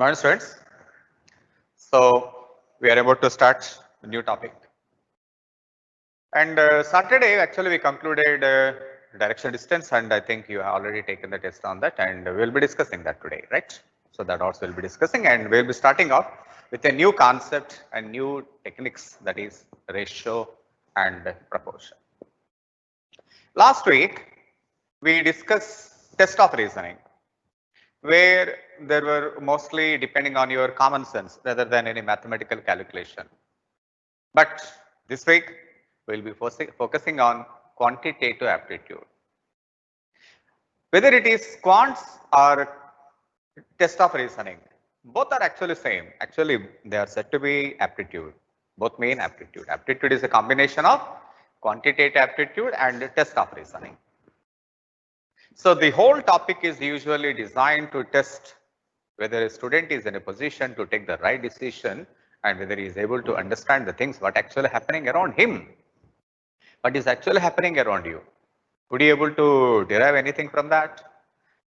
Morning, students. So we are about to start a new topic. And Saturday, actually, we concluded direction distance, and I think you have already taken the test on that, and we'll be discussing that today, right? So that also we'll be discussing, and we'll be starting off with a new concept and new techniques, that is ratio and proportion. Last week, we discussed test of reasoning, where there were mostly depending on your common sense rather than any mathematical calculation. But this week, we'll be focusing on quantitative aptitude. Whether it is quants or test of reasoning, both are actually same. Actually, they are said to be aptitude. Both mean aptitude. Aptitude is a combination of quantitative aptitude and test of reasoning. So the whole topic is usually designed to test whether a student is in a position to take the right decision and whether he is able to understand the things what actually happening around him. What is actually happening around you? Would you able to derive anything from that?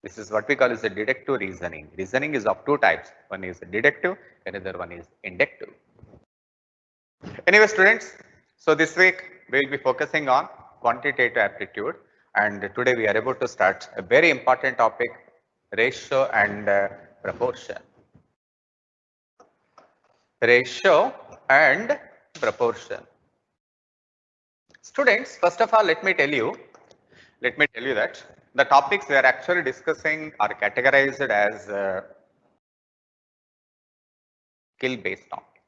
This is what we call as a deductive reasoning. Reasoning is of two types. One is deductive, another one is inductive. Anyway, students, so this week we will be focusing on quantitative aptitude, and today we are about to start a very important topic, ratio and proportion. Ratio and proportion. Students, first of all, let me tell you that the topics we are actually discussing are categorized as skill-based topic.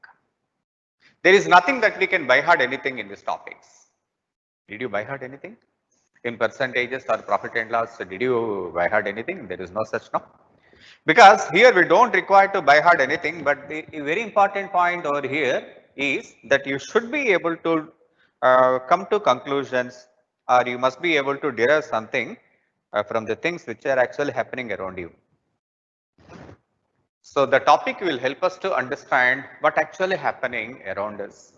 There is nothing that we can by heart anything in these topics. Did you by heart anything? In percentages or profit and loss, did you by heart anything? There is no such, no. Because here we don't require to by heart anything, but the very important point over here is that you should be able to come to conclusions, or you must be able to derive something from the things which are actually happening around you. So the topic will help us to understand what actually happening around us.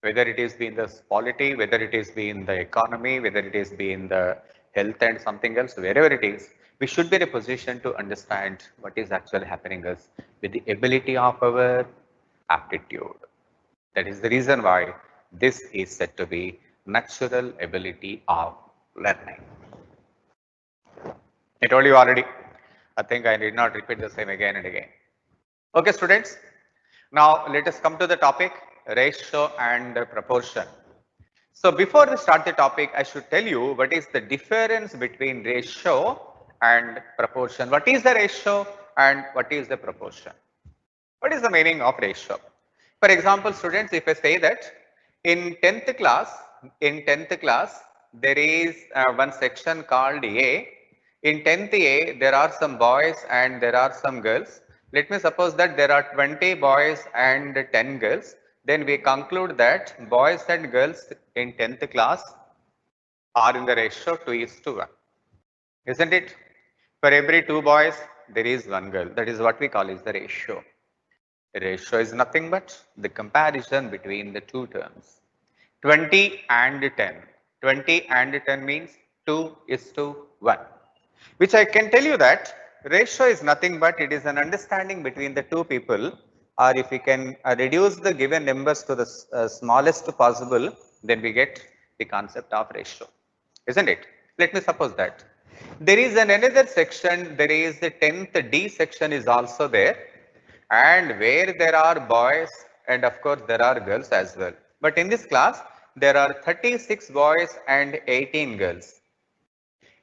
Whether it is in the polity, whether it is in the economy, whether it is in the health and something else, wherever it is, we should be in a position to understand what is actually happening us with the ability of our aptitude. That is the reason why this is said to be natural ability of learning. I told you already. I think I did not repeat the same again and again. Okay, students. Now let us come to the topic, ratio and proportion. So before we start the topic, I should tell you what is the difference between ratio and proportion. What is the ratio and what is the proportion? What is the meaning of ratio? For example, students, if I say that in 10th class, there is one section called A. In 10th A, there are some boys and there are some girls. Let me suppose that there are 20 boys and 10 girls. Then we conclude that boys and girls in 10th class are in the ratio 2:1. Isn't it? For every 2 boys, there is 1 girl. That is what we call is the ratio. Ratio is nothing but the comparison between the two terms. 20 and 10. 20 and 10 means 2:1. Which I can tell you that ratio is nothing but it is an understanding between the two people, or if we can reduce the given numbers to the smallest possible, then we get the concept of ratio. Isn't it? Let me suppose that. There is another section, there is the 10th D section is also there, and where there are boys and of course there are girls as well. But in this class, there are 36 boys and 18 girls.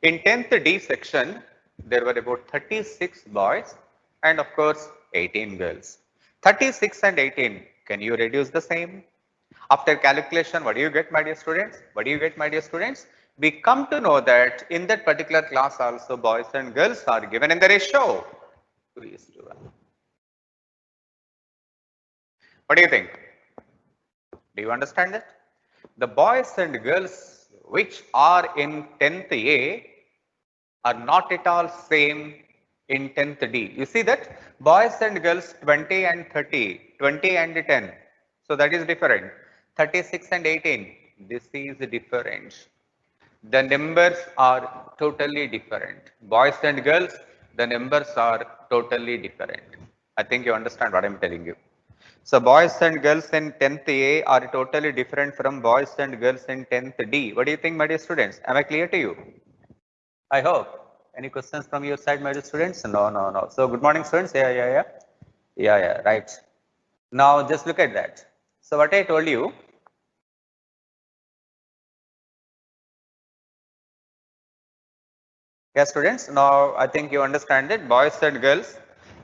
In 10th D section, there were about 36 boys and of course 18 girls. 36 and 18, can you reduce the same? After calculation, what do you get, my dear students? What do you get, my dear students? We come to know that in that particular class also boys and girls are given in the ratio 2:1. What do you think? Do you understand that? The boys and girls which are in 10th A are not at all same in 10th D. You see that? Boys and girls 20 and 30, 20 and 10. So that is different. 36 and 18. This is different. The numbers are totally different. Boys and girls, the numbers are totally different. I think you understand what I'm telling you. So boys and girls in 10th A are totally different from boys and girls in 10th D. What do you think, my dear students? Am I clear to you? I hope. Any questions from your side, my dear students? No, no, no. So good morning, students. Yeah, right. Now just look at that. So what I told you, yeah, students. Now I think you understand it. Boys and girls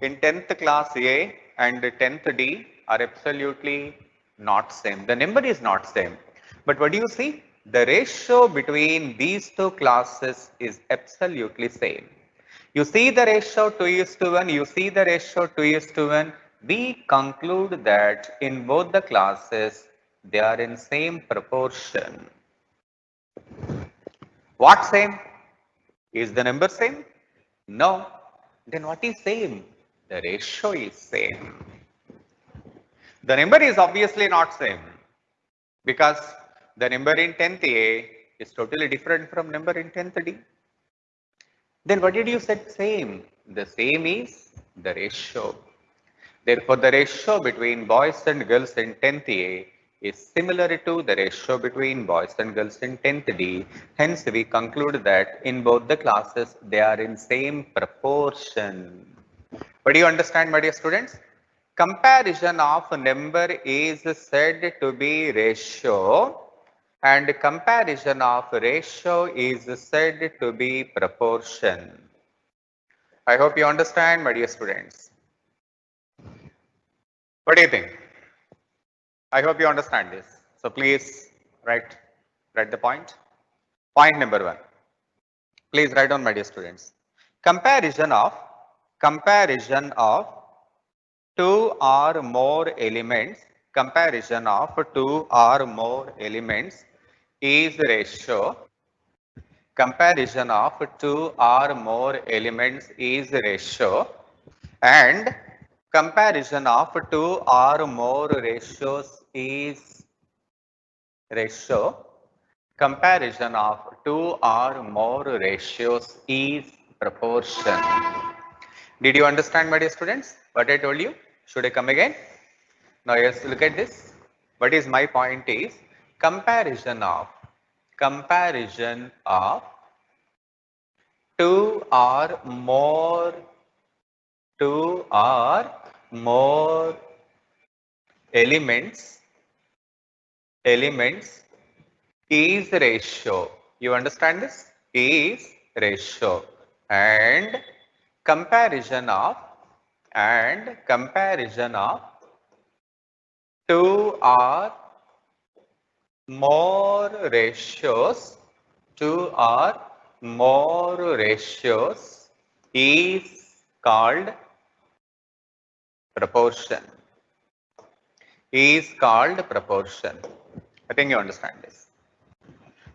in 10th class A and 10th D are absolutely not same. The number is not same. But what do you see? The ratio between these two classes is absolutely same. You see the ratio 2 is to 1, you see the ratio 2 is to 1. We conclude that in both the classes, they are in same proportion. What same? Is the number same? No. Then what is same? The ratio is same. The number is obviously not same because the number in 10th A is totally different from number in 10th D. Then what did you say same? The same is the ratio. Therefore, the ratio between boys and girls in 10th A is similar to the ratio between boys and girls in 10th D. Hence, we conclude that in both the classes, they are in same proportion. But do you understand, my dear students? Comparison of number is said to be ratio and comparison of ratio is said to be proportion. I hope you understand, my dear students. What do you think? I hope you understand this. So please write the point. Point number 1. Please write down, my dear students. Comparison of two or more elements. Comparison of two or more elements is ratio. Comparison of two or more elements is ratio, and comparison of two or more ratios is ratio. Comparison of two or more ratios is proportion. Did you understand, my dear students, what I told you? Should I come again? Now yes, look at this. What is my point is comparison of two or more elements is ratio. You understand this? Is ratio. And comparison of two or more ratios is called proportion. I think you understand this.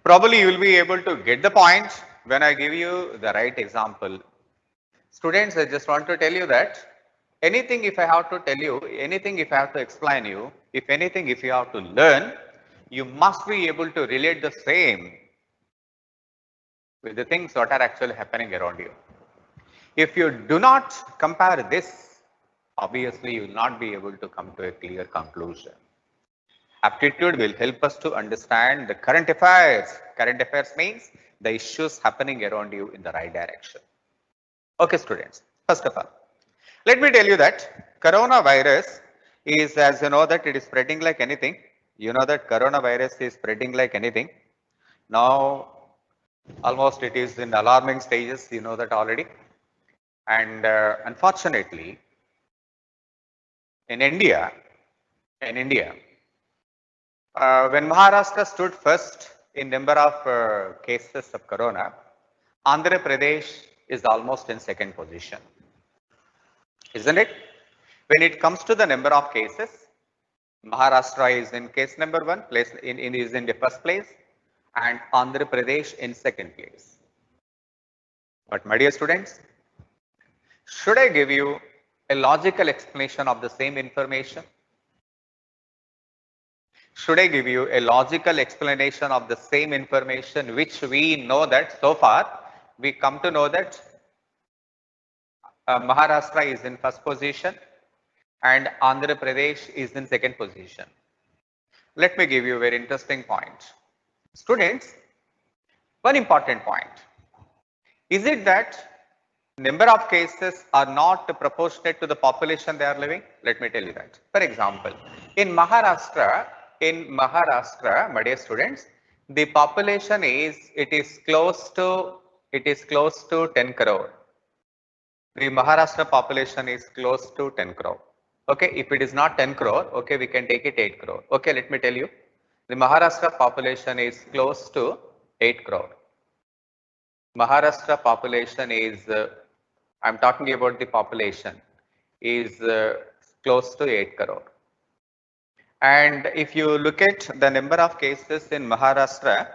Probably you will be able to get the point when I give you the right example. Students, I just want to tell you that anything if I have to tell you, anything if I have to explain you, if anything if you have to learn, you must be able to relate the same with the things that are actually happening around you. If you do not compare this, obviously you will not be able to come to a clear conclusion. Aptitude will help us to understand the current affairs. Current affairs means the issues happening around you in the right direction. Okay, students, first of all, let me tell you that coronavirus is, as you know, that it is spreading like anything. You know that coronavirus is spreading like anything. Now, almost it is in alarming stages, you know that already. And unfortunately, in India, when Maharashtra stood first in number of cases of corona, Andhra Pradesh is almost in second position. Isn't it? When it comes to the number of cases, Maharashtra is in case number 1, is in the first place, and Andhra Pradesh in second place. But my dear students, should I give you a logical explanation of the same information? Should I give you a logical explanation of the same information which we know that so far we come to know that Maharashtra is in first position and Andhra Pradesh is in second position. Let me give you a very interesting point. Students, one important point. Is it that number of cases are not proportionate to the population they are living? Let me tell you that. For example, in Maharashtra, my dear students, the population is close to 10 crore. The Maharashtra population is close to 10 crore. Okay, if it is not 10 crore, okay, we can take it 8 crore. Okay, let me tell you. The Maharashtra population is close to 8 crore. Maharashtra population is, I'm talking about the population, is close to 8 crore. And if you look at the number of cases in Maharashtra,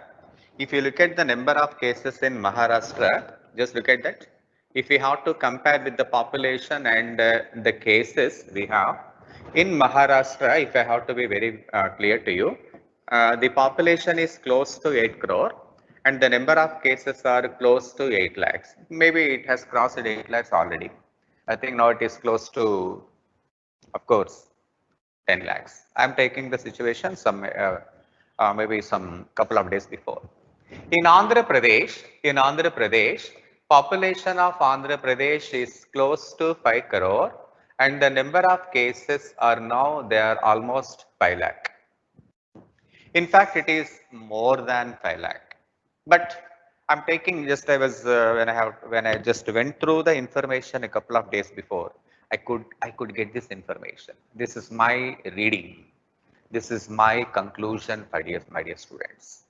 just look at that. If we have to compare with the population and the cases we have, in Maharashtra, if I have to be very clear to you, the population is close to 8 crore and the number of cases are close to 8 lakhs. Maybe it has crossed 8 lakhs already. I think now it is close to, of course, 10 lakhs. I'm taking the situation maybe some couple of days before. In Andhra Pradesh, population of Andhra Pradesh is close to 5 crore and the number of cases are now they are almost 5 lakh. In fact, it is more than 5 lakh. But I'm taking just I was when I just went through the information a couple of days before, I could get this information. This is my reading. This is my conclusion, my dear students.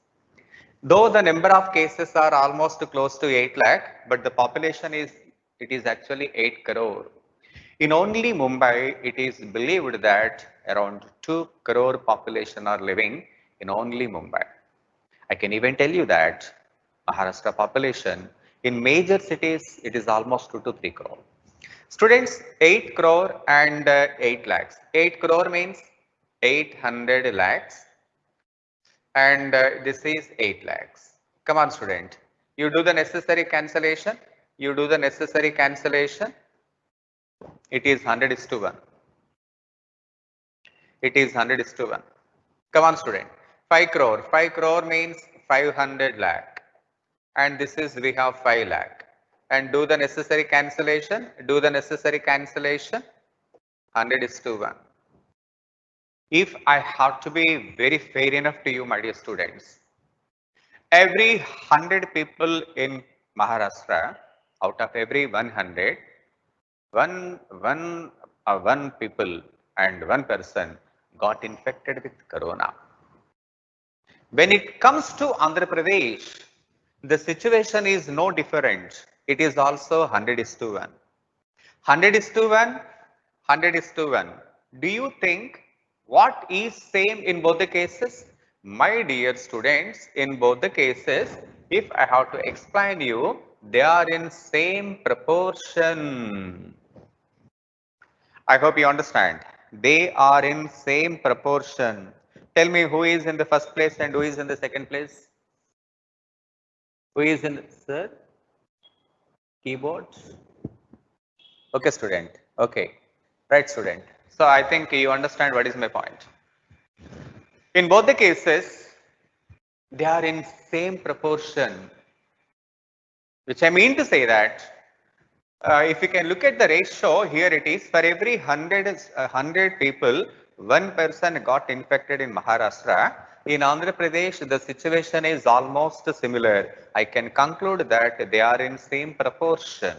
Though the number of cases are almost close to 8 lakh, but the population it is actually 8 crore. In only Mumbai, it is believed that around 2 crore population are living in only Mumbai. I can even tell you that Maharashtra population in major cities, it is almost 2 to 3 crore. Students, 8 crore and 8 lakhs. 8 crore means 800 lakhs and this is 8 lakhs. Come on, student. You do the necessary cancellation. You do the necessary cancellation. It is 100 is to 1. It is 100 is to 1. Come on, student. 5 crore. 5 crore means 500 lakh. And this is, we have 5 lakh. And do the necessary cancellation. Do the necessary cancellation. 100 is to 1. If I have to be very fair enough to you, my dear students, every 100 people in Maharashtra, out of every 100, one people and one person got infected with corona. When it comes to Andhra Pradesh, the situation is no different. It is also 100 is to 1. 100 is to 1, 100 is to 1. Do you think what is same in both the cases? My dear students, in both the cases, if I have to explain you, they are in same proportion. I hope you understand. They are in same proportion. Tell me who is in the first place and who is in the second place? Who is in, sir? Keyboards? Okay, student. Okay. Right, student. So I think you understand what is my point. In both the cases, they are in same proportion, which I mean to say that if you can look at the ratio, here it is for every 100 people, one person got infected in Maharashtra. In Andhra Pradesh, the situation is almost similar. I can conclude that they are in same proportion.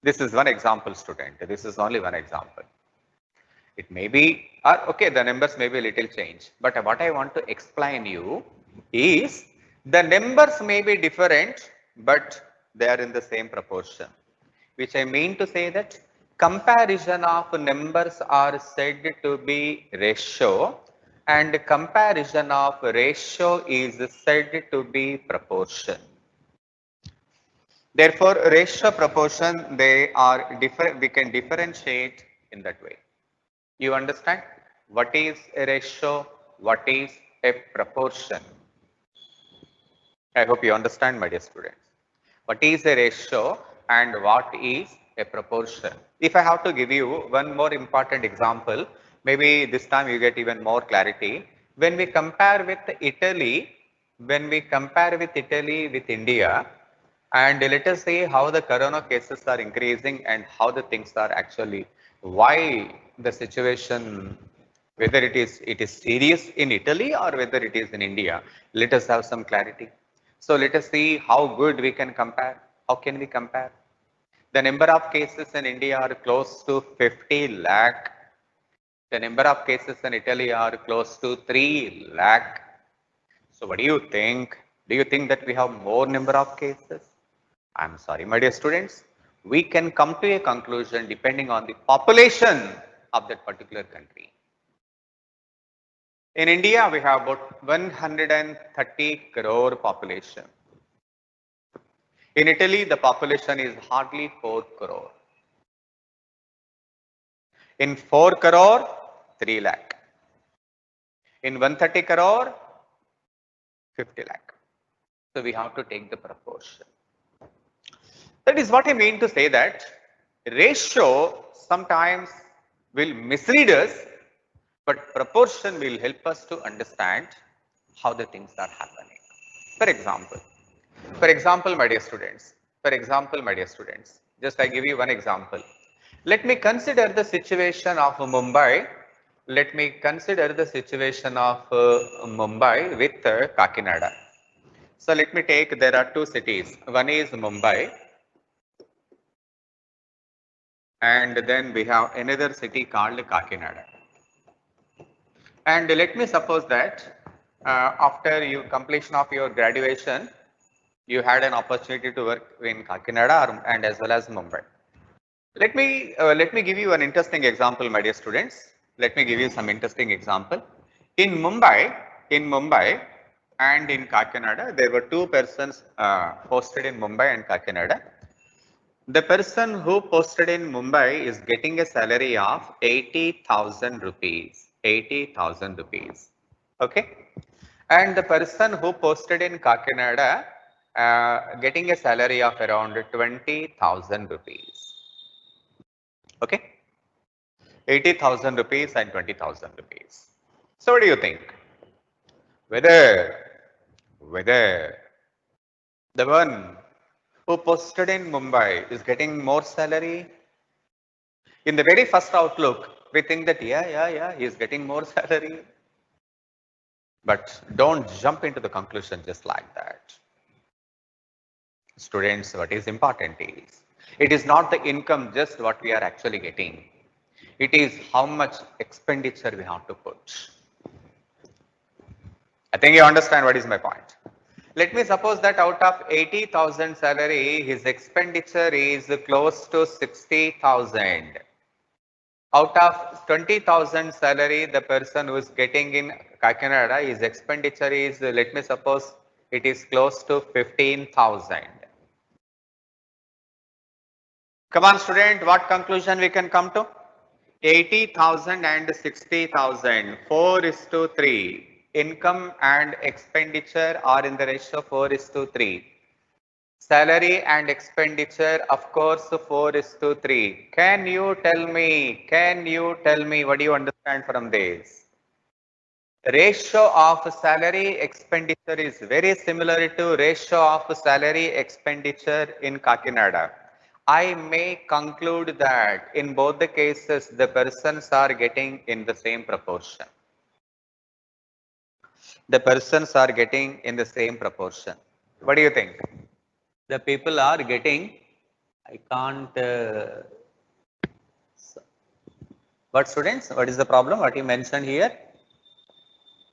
This is one example, student. This is only one example. It may be, okay, the numbers may be a little change. But what I want to explain you is the numbers may be different, but they are in the same proportion. Which I mean to say that comparison of numbers are said to be ratio and comparison of ratio is said to be proportion. Therefore, ratio proportion, they are different. We can differentiate in that way. You understand what is a ratio? What is a proportion? I hope you understand, my dear students. What is a ratio and what is a proportion. If I have to give you one more important example, maybe this time you get even more clarity. When we compare with Italy, with India, and let us see how the corona cases are increasing and how the things are actually, why the situation, whether it is serious in Italy or whether it is in India. Let us have some clarity. So let us see how good we can compare. How can we compare? The number of cases in India are close to 50 lakh. The number of cases in Italy are close to 3 lakh. So what do you think? Do you think that we have more number of cases? I'm sorry, my dear students. We can come to a conclusion depending on the population of that particular country. In India, we have about 130 crore population. In Italy, the population is hardly 4 crore. In 4 crore, 3 lakh. In 130 crore, 50 lakh. So we have to take the proportion. That is what I mean to say that ratio sometimes will mislead us, but proportion will help us to understand how the things are happening. For example, my dear students, just I give you one example. Let me consider the situation of Mumbai. Let me consider the situation of Mumbai with Kakinada. So let me take, there are two cities. One is Mumbai, and then we have another city called Kakinada. And let me suppose that after you completion of your graduation, you had an opportunity to work in Kakinada and as well as Mumbai. Let me give you an interesting example, my dear students. Let me give you some interesting example. In Mumbai and in Kakinada, there were two persons posted in Mumbai and Kakinada. The person who posted in Mumbai is getting a salary of 80,000 rupees. 80,000 rupees. Okay. And the person who posted in Kakinada getting a salary of around 20,000 rupees. Okay. 80,000 rupees and 20,000 rupees. So what do you think? Whether the one who posted in Mumbai is getting more salary? In the very first outlook, we think that he is getting more salary. But don't jump into the conclusion just like that. Students, what is important is, it is not the income just what we are actually getting. It is how much expenditure we have to put. I think you understand what is my point. Let me suppose that out of 80,000 salary, his expenditure is close to 60,000. Out of 20,000 salary, the person who is getting in Kakinada, his expenditure is, let me suppose, it is close to 15,000. Come on, student, what conclusion we can come to? 80,000 and 60,000, 4:3. Income and expenditure are in the ratio 4:3. Salary and expenditure, of course, 4:3. Can you tell me what do you understand from this? Ratio of salary expenditure is very similar to ratio of salary expenditure in Kakinada. I may conclude that in both the cases, the persons are getting in the same proportion. The persons are getting in the same proportion. What do you think? The people are getting, I can't, what students, what is the problem? What you mentioned here?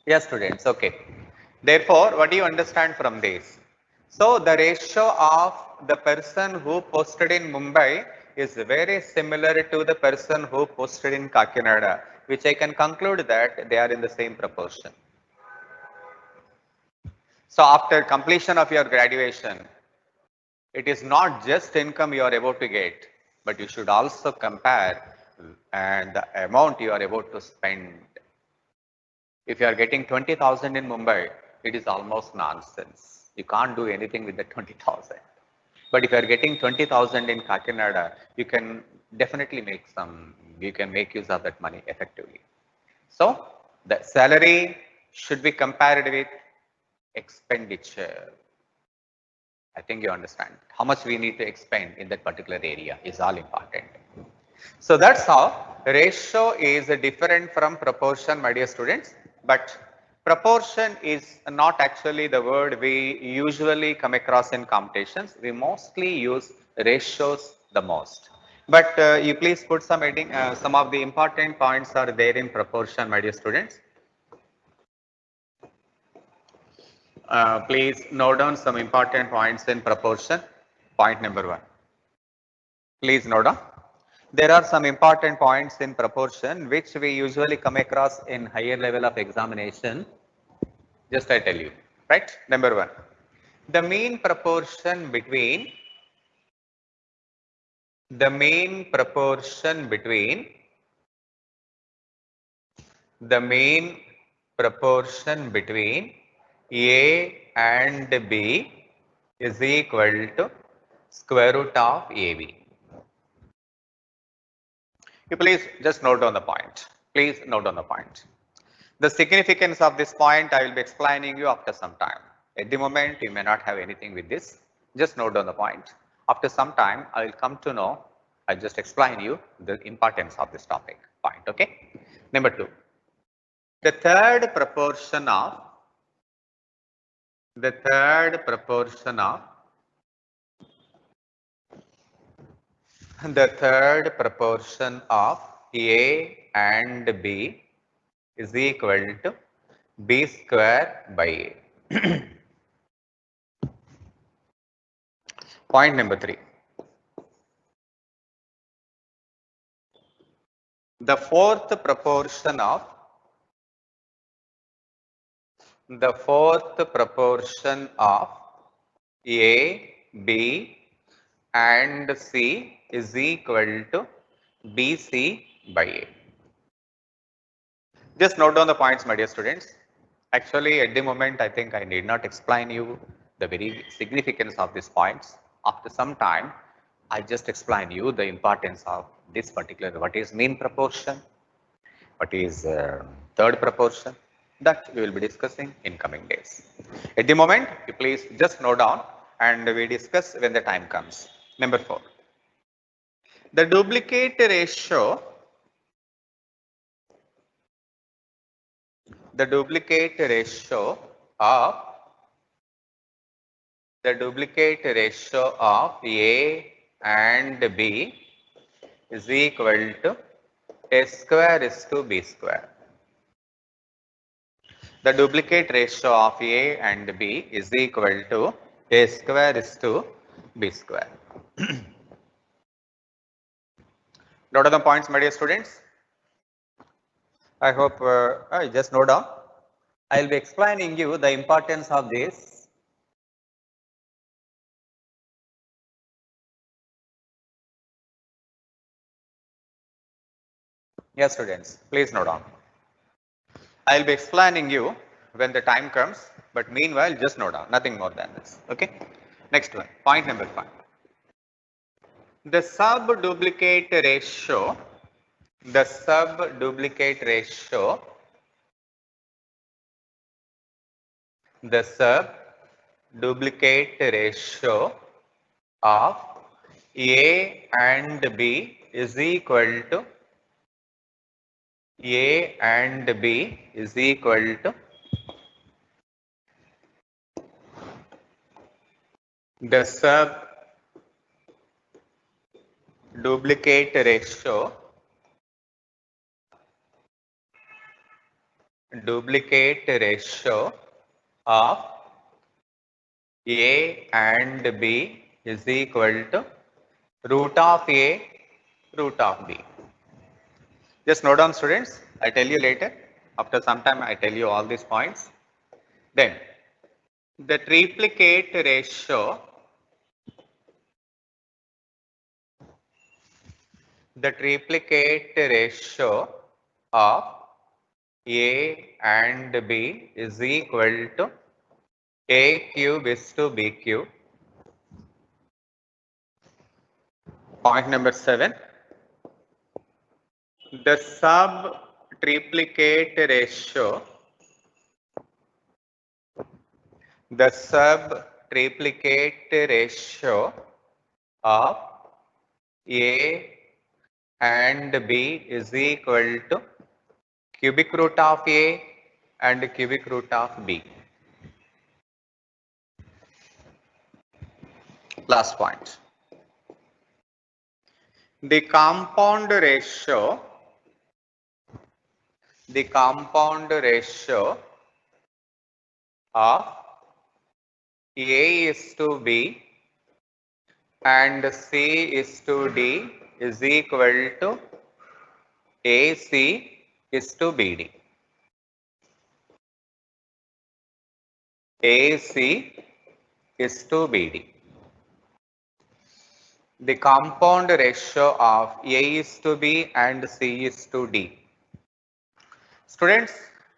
Yes, students, okay. Therefore, what do you understand from this? So, the ratio of the person who posted in Mumbai is very similar to the person who posted in Kakinada, which I can conclude that they are in the same proportion. So, after completion of your graduation, it is not just income you are able to get, but you should also compare and the amount you are able to spend. If you are getting 20,000 in Mumbai, it is almost nonsense. You can't do anything with the 20,000. But if you are getting 20,000 in Kakinada, you can definitely you can make use of that money effectively. So the salary should be compared with expenditure. I think you understand how much we need to expend in that particular area is all important. So that's how ratio is different from proportion, my dear students. But proportion is not actually the word we usually come across in competitions. We mostly use ratios the most. But you please put some heading, some of the important points are there in proportion, my dear students. Please note down some important points in proportion. Point number 1. Please note down. There are some important points in proportion which we usually come across in higher level of examination. Just I tell you, right? Number 1. The mean proportion between the mean proportion between A and B is equal to square root of AB. You please just note down the point. Please note down the point. The significance of this point I will be explaining you after some time. At the moment, you may not have anything with this. Just note down the point. After some time, I will come to know. I'll just explain you the importance of this topic. Point. Okay. Number 2. The third proportion of A and B is equal to B square by A. Point number 3. The fourth proportion of A, B and C is equal to BC by A. Just note down the points, my dear students. Actually, at the moment, I think I need not explain you the very significance of these points. After some time, I just explain you the importance of this particular, what is mean proportion, what is third proportion, that we will be discussing in coming days. At the moment, you please just note down and we discuss when the time comes. Number 4. The duplicate ratio of A and B is equal to A square is to B square. The duplicate ratio of A and B is equal to A square is to B square. Note the points, my dear students. I hope I just note down. I will be explaining you the importance of this. Yes, students, please note down. I will be explaining you when the time comes, but meanwhile, just note down, nothing more than this. Okay. Next one, point number 5. The sub-duplicate ratio of A and B is equal to the sub-duplicate ratio of A and B is equal to root of A, root of B. Just note down, students. I tell you later. After some time, I tell you all these points. Then, the triplicate ratio of A and B is equal to A cube is to B cube. Point number 7. The sub-triplicate ratio of A and B is equal to cubic root of A and cubic root of B. Last point. The compound ratio of A is to B and C is to D is equal to AC is to BD. AC is to BD. The compound ratio of A is to B and C is to D. Students,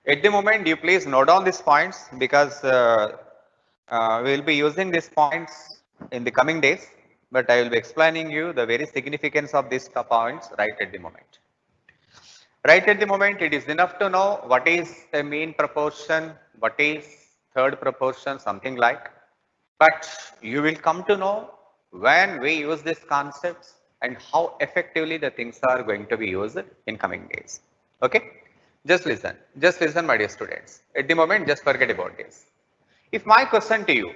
at the moment you please note down these points because we will be using these points in the coming days, but I will be explaining you the very significance of these points right at the moment. Right at the moment, it is enough to know what is a mean proportion, what is third proportion, something like. But you will come to know when we use these concepts and how effectively the things are going to be used in coming days. Okay? Just listen, my dear students. At the moment, just forget about this. If my question to you,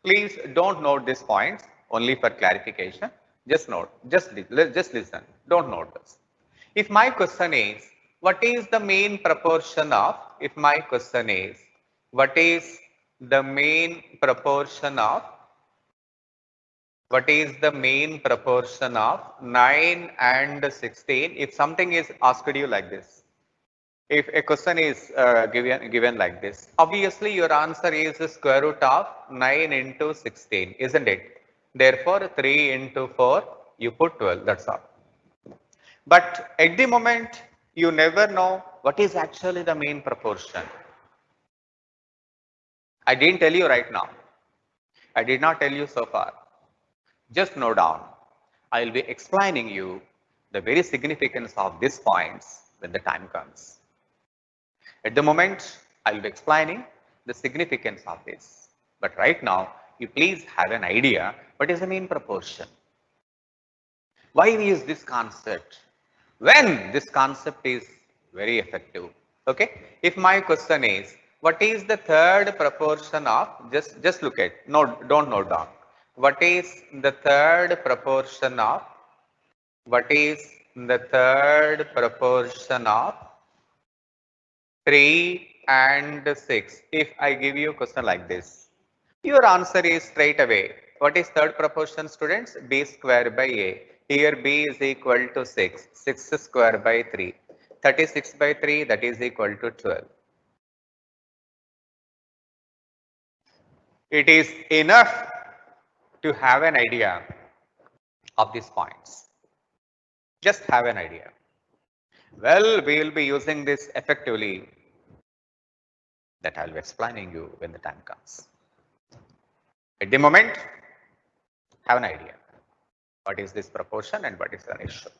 please don't note these points only for clarification. Just note, just listen, don't note this. If my question is, what is the mean proportion of, what is the mean proportion of 9 and 16? If something is asked you like this, if a question is given like this, obviously your answer is the square root of 9 into 16, isn't it? Therefore, 3 into 4, you put 12, that's all. But at the moment, you never know what is actually the main proportion. I didn't tell you right now. I did not tell you so far. Just note down. I will be explaining you the very significance of these points when the time comes. At the moment, I will be explaining the significance of this. But right now, you please have an idea what is the mean proportion. Why we use this concept? When this concept is very effective. Okay. If my question is, what is the third proportion of, just look at, don't note down. What is the third proportion of, 3 and 6? If I give you a question like this, your answer is straight away. What is third proportion, students? B square by A. Here B is equal to 6. 6 square by 3. 36 by 3, that is equal to 12. It is enough to have an idea of these points. Just have an idea. Well, we will be using this effectively. That I will be explaining you when the time comes. At the moment, have an idea. What is this proportion and what is the ratio?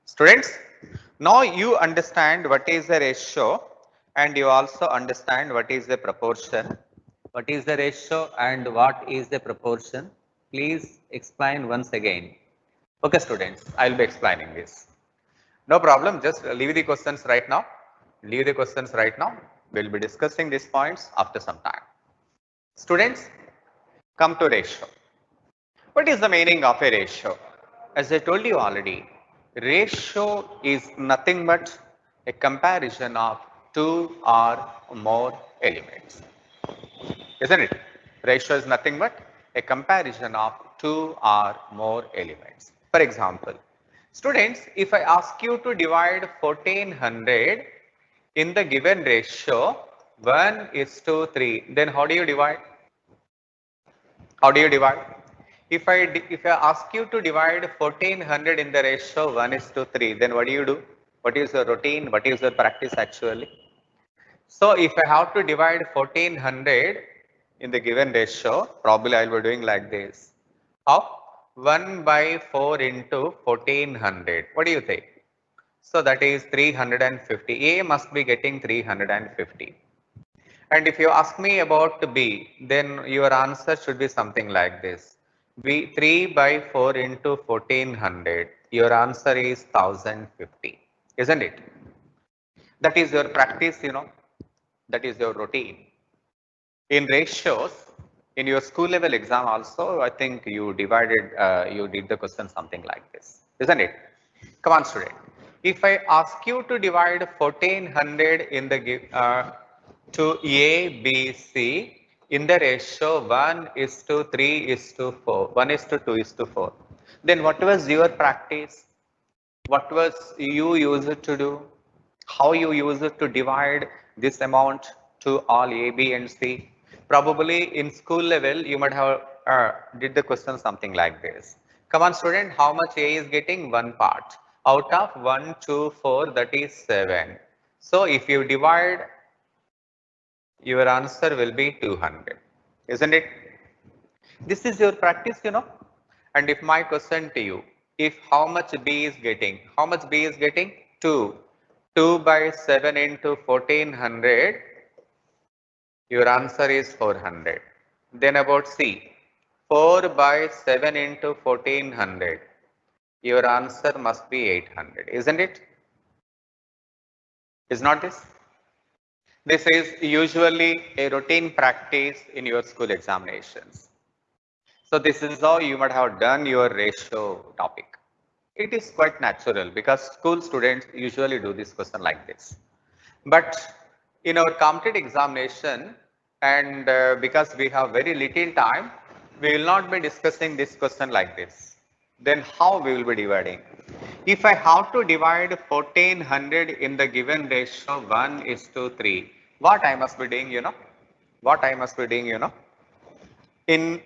Students, now you understand what is the ratio and you also understand what is the proportion. What is the ratio and what is the proportion? Please explain once again. Okay, students, I will be explaining this. No problem, just leave the questions right now. We will be discussing these points after some time. Students, come to ratio. What is the meaning of a ratio? As I told you already, ratio is nothing but a comparison of 2 or more elements. Isn't it? Ratio is nothing but a comparison of 2 or more elements. For example, students, if I ask you to divide 1400 in the given ratio 1 is to 3, then how do you divide? If I ask you to divide 1400 in the ratio 1 is to 3, then what do you do? What is your routine? What is your practice actually? So if I have to divide 1400 in the given ratio, probably I will be doing like this. How? 1 by 4 into 1400. What do you think? So that is 350. A must be getting 350. And if you ask me about B, then your answer should be something like this. B 3 by 4 into 1400. Your answer is 1050. Isn't it? That is your practice, that is your routine. In ratios, in your school level exam also, I think you did the question something like this, isn't it? Come on, student. If I ask you to divide 1400 in the to A, B, C in the ratio 1 is to 3 is to 4, 1 is to 2 is to 4, then what was your practice? What was you used to do? How you used to divide this amount to all A, B and C? Probably in school level, you might have did the question something like this. Come on student, how much A is getting? One part. Out of 1, 2, 4, that is 7. So if you divide, your answer will be 200. Isn't it? This is your practice, And if my question to you, if how much B is getting? How much B is getting? 2. 2 by 7 into 1400, your answer is 400. Then about C, 4 by 7 into 1400, your answer must be 800. Isn't it? Is not this? This is usually a routine practice in your school examinations. So this is how you might have done your ratio topic. It is quite natural because school students usually do this question like this. But in our competitive examination, and because we have very little time, we will not be discussing this question like this. Then how we will be dividing? If I have to divide 1400 in the given ratio 1 is to 3, what I must be doing, What I must be doing,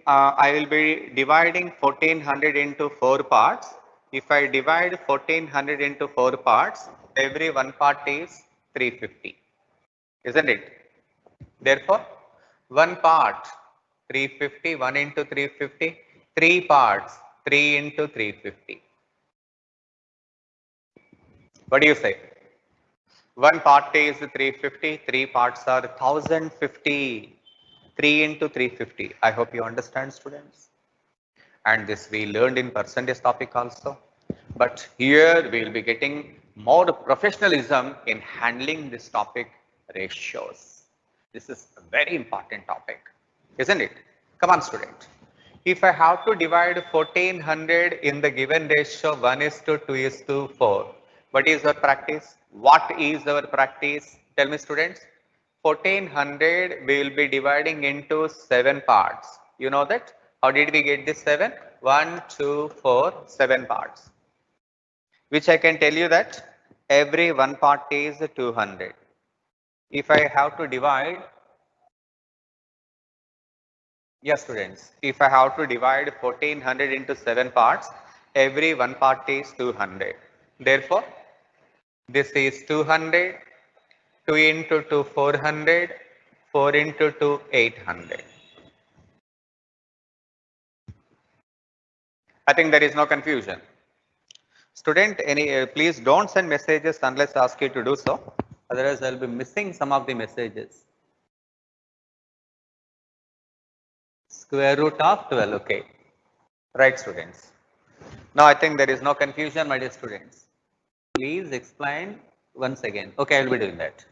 I will be dividing 1400 into 4 parts. If I divide 1400 into 4 parts, every one part is 350. Isn't it? Therefore, one part 350, 1 into 350, 3 parts 3 into 350. What do you say? One part is 350, 3 parts are 1050. 3 into 350. I hope you understand, students. And this we learned in percentage topic also. But here we will be getting more professionalism in handling this topic, ratios. This is a very important topic, isn't it? Come on, student. If I have to divide 1400 in the given ratio 1 is to 2 is to 4, what is our practice? What is our practice? Tell me, students. 1400 we will be dividing into 7 parts. You know that? How did we get this 7? 1, 2, 4, 7 parts. Which I can tell you that every one part is 200. If I have to divide, yes students, if I have to divide 1400 into 7 parts, every one part is 200. Therefore, this is 200, 2 into 2 400, 4 into 2 800. I think there is no confusion. Student, please don't send messages unless I ask you to do so. Otherwise, I'll be missing some of the messages. Square root of 12, okay. Right, students. Now, I think there is no confusion, my dear students. Please explain once again. Okay, I will be doing that.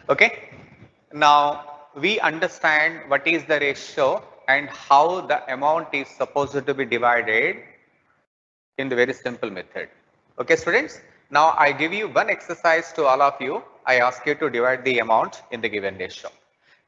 Okay. Now, we understand what is the ratio and how the amount is supposed to be divided in the very simple method. Okay, students. Now, I give you one exercise to all of you. I ask you to divide the amount in the given ratio.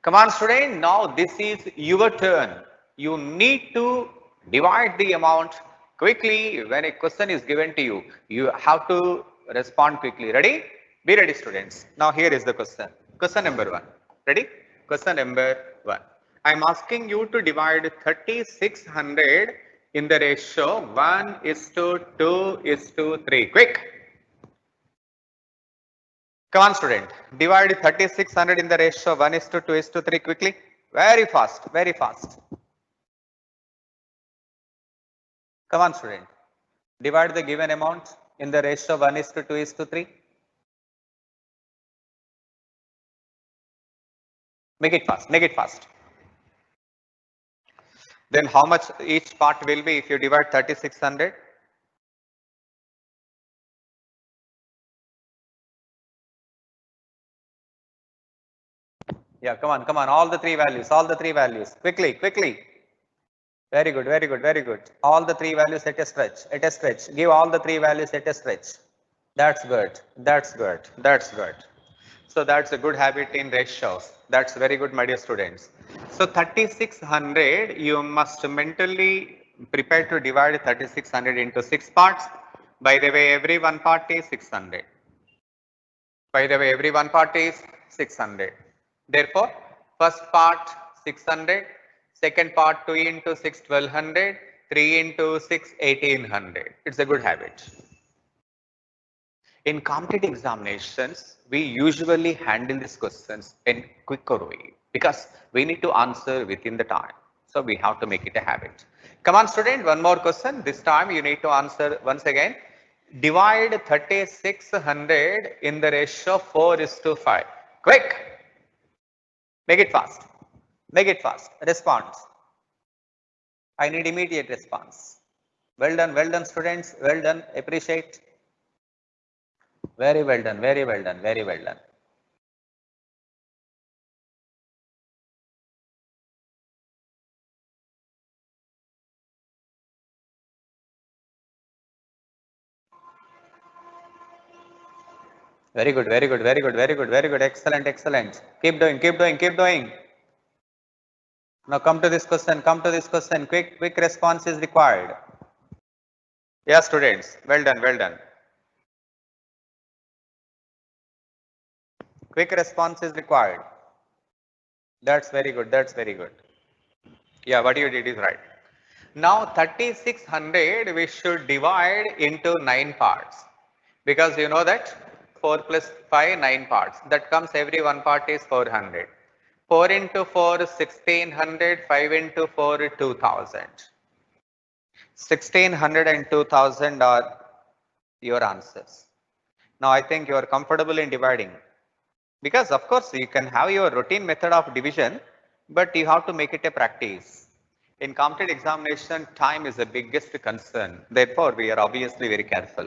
Come on, student. Now, this is your turn. You need to divide the amount quickly. When a question is given to you, you have to respond quickly. Ready? Be ready, students. Now, here is the question. Question number 1. Ready? Question number 1. I'm asking you to divide 3600 in the ratio 1 is to 2 is to 3. Quick. Come on, student. Divide 3600 in the ratio 1 is to 2 is to 3 quickly. Very fast, very fast. Come on, student. Divide the given amount in the ratio 1:2:3. Make it fast. Make it fast. Then how much each part will be if you divide 3600? Yeah, come on, come on. All the three values, all the three values. Quickly, quickly. Very good, very good, very good. All the three values at a stretch, at a stretch. Give all the three values at a stretch. That's good, that's good, that's good. So that's a good habit in ratios. That's very good, my dear students. So 3600, you must mentally prepare to divide 3600 into 6 parts. By the way, every one part is 600. By the way, every one part is 600. Therefore, first part 600, second part 2 into 6 1200, 3 into 6 1800. It's a good habit. In competitive examinations, we usually handle these questions in quicker way because we need to answer within the time. So we have to make it a habit. Come on, student, one more question. This time you need to answer once again. Divide 3600 in the ratio 4:5. Quick. Make it fast. Make it fast. Response. I need immediate response. Well done, students. Well done. Appreciate. Very well done, very well done, very well done. Very good, very good, very good, very good, very good. Excellent, excellent. Keep doing, keep doing, keep doing. Now come to this question, come to this question. Quick response is required. Yeah, students. Well done, well done. Quick response is required. That's very good, that's very good. Yeah, what you did is right. Now 3600 we should divide into 9 parts because you know that 4 plus 5 9 parts, that comes every one part is 400. 4 into 4 1600, 5 into 4 2000. 1600 and 2000 are your answers. Now I think you are comfortable in dividing because of course you can have your routine method of division, but you have to make it a practice. In competitive examination, time is the biggest concern. Therefore, we are obviously very careful.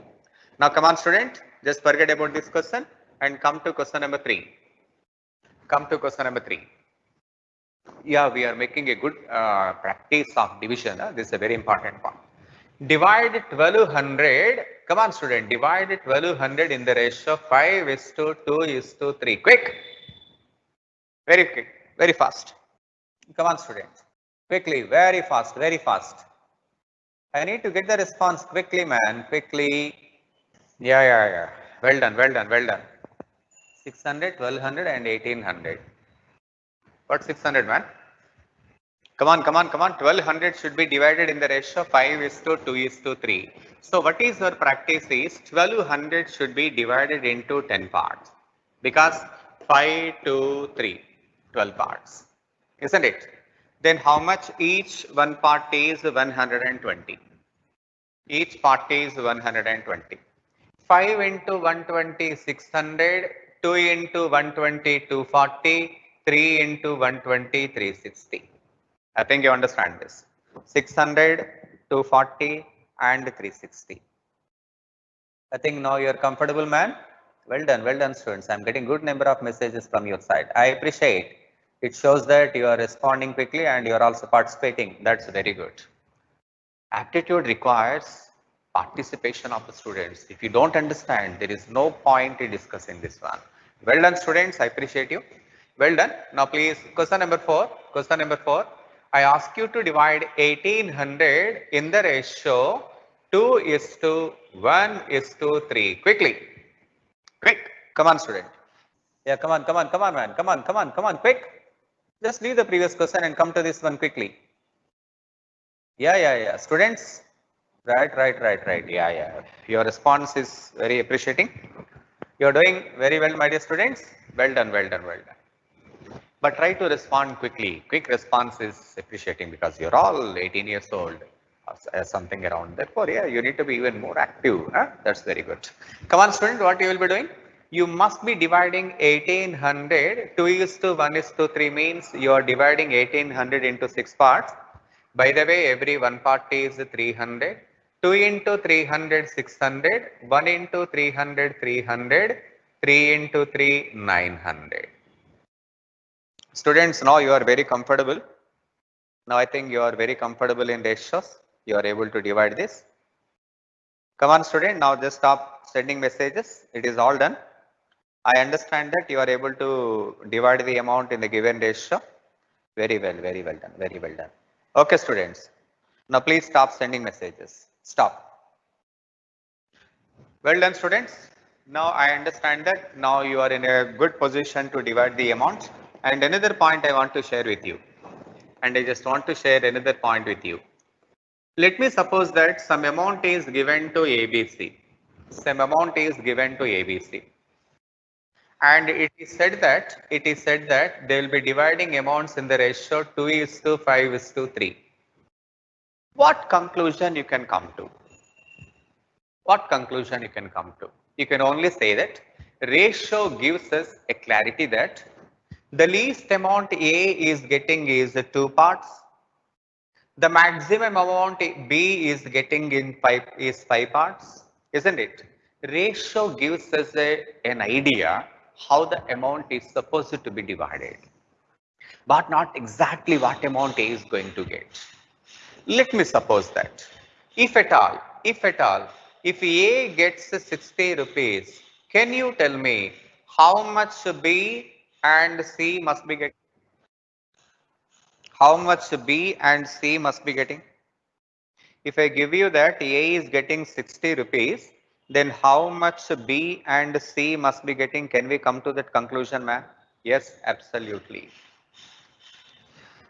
Now come on, student, just forget about this question and come to question number 3. Come to question number 3. Yeah, we are making a good practice of division. This is a very important one. Divide 1200. Come on, student. Divide 1200 in the ratio 5:2:3. Quick. Very quick. Very fast. Come on, student. Quickly. Very fast. Very fast. I need to get the response quickly, man. Quickly. Yeah. Well done. Well done. Well done. 600, 1200 and 1800. What 600, man? Come on. 1200 should be divided in the ratio 5:2:3. So what is our practice is 1200 should be divided into 10 parts because 5, 2, 3, 12 parts. Isn't it? Then how much each one part is 120. Each part is 120. 5 into 120 600, 2 into 120 240, 3 into 120 360. I think you understand this. 600, 240 and 360. I think now you are comfortable, man. Well done students. I am getting good number of messages from your side. I appreciate. It shows that you are responding quickly and you are also participating. That's very good. Aptitude requires participation of the students. If you don't understand, there is no point in discussing this one. Well done, students. I appreciate you. Well done. Now please, question number 4. Question number 4. I ask you to divide 1800 in the ratio 2:1:3. Quickly. Quick. Come on, student. Yeah, come on, man. Come on, quick. Just leave the previous question and come to this one quickly. Yeah. Students. Right. Yeah. Your response is very appreciating. You're doing very well, my dear students. Well done. But try to respond quickly. Quick response is appreciating because you're all 18 years old. something around. Therefore, yeah, you need to be even more active. Huh? That's very good. Come on, student, what you will be doing? You must be dividing 1800. 2 is to 1 is to 3 means you are dividing 1800 into 6 parts. By the way, every one part is 300. 2 into 300, 600. 1 into 300, 300. 3 into 3, 900. Students, now you are very comfortable. Now I think you are very comfortable in ratios. You are able to divide this. Come on, student. Now just stop sending messages. It is all done. I understand that you are able to divide the amount in the given ratio. Very well done, very well done. Okay, students. Now please stop sending messages. Stop. Well done, students. Now I understand that now you are in a good position to divide the amount. And another point I want to share with you. And I just want to share another point with you. Let me suppose that some amount is given to ABC. Some amount is given to ABC. And it is said that they will be dividing amounts in the ratio 2 is to 5 is to 3. What conclusion you can come to? What conclusion you can come to? You can only say that ratio gives us a clarity that the least amount A is getting is 2 parts. The maximum amount B is getting in 5 parts, isn't it? Ratio gives us an idea how the amount is supposed to be divided, but not exactly what amount A is going to get. Let me suppose that if at all, if A gets 60 rupees, can you tell me how much B and C must be getting? How much B and C must be getting? If I give you that A is getting 60 rupees, then how much B and C must be getting? Can we come to that conclusion, ma'am? Yes, absolutely.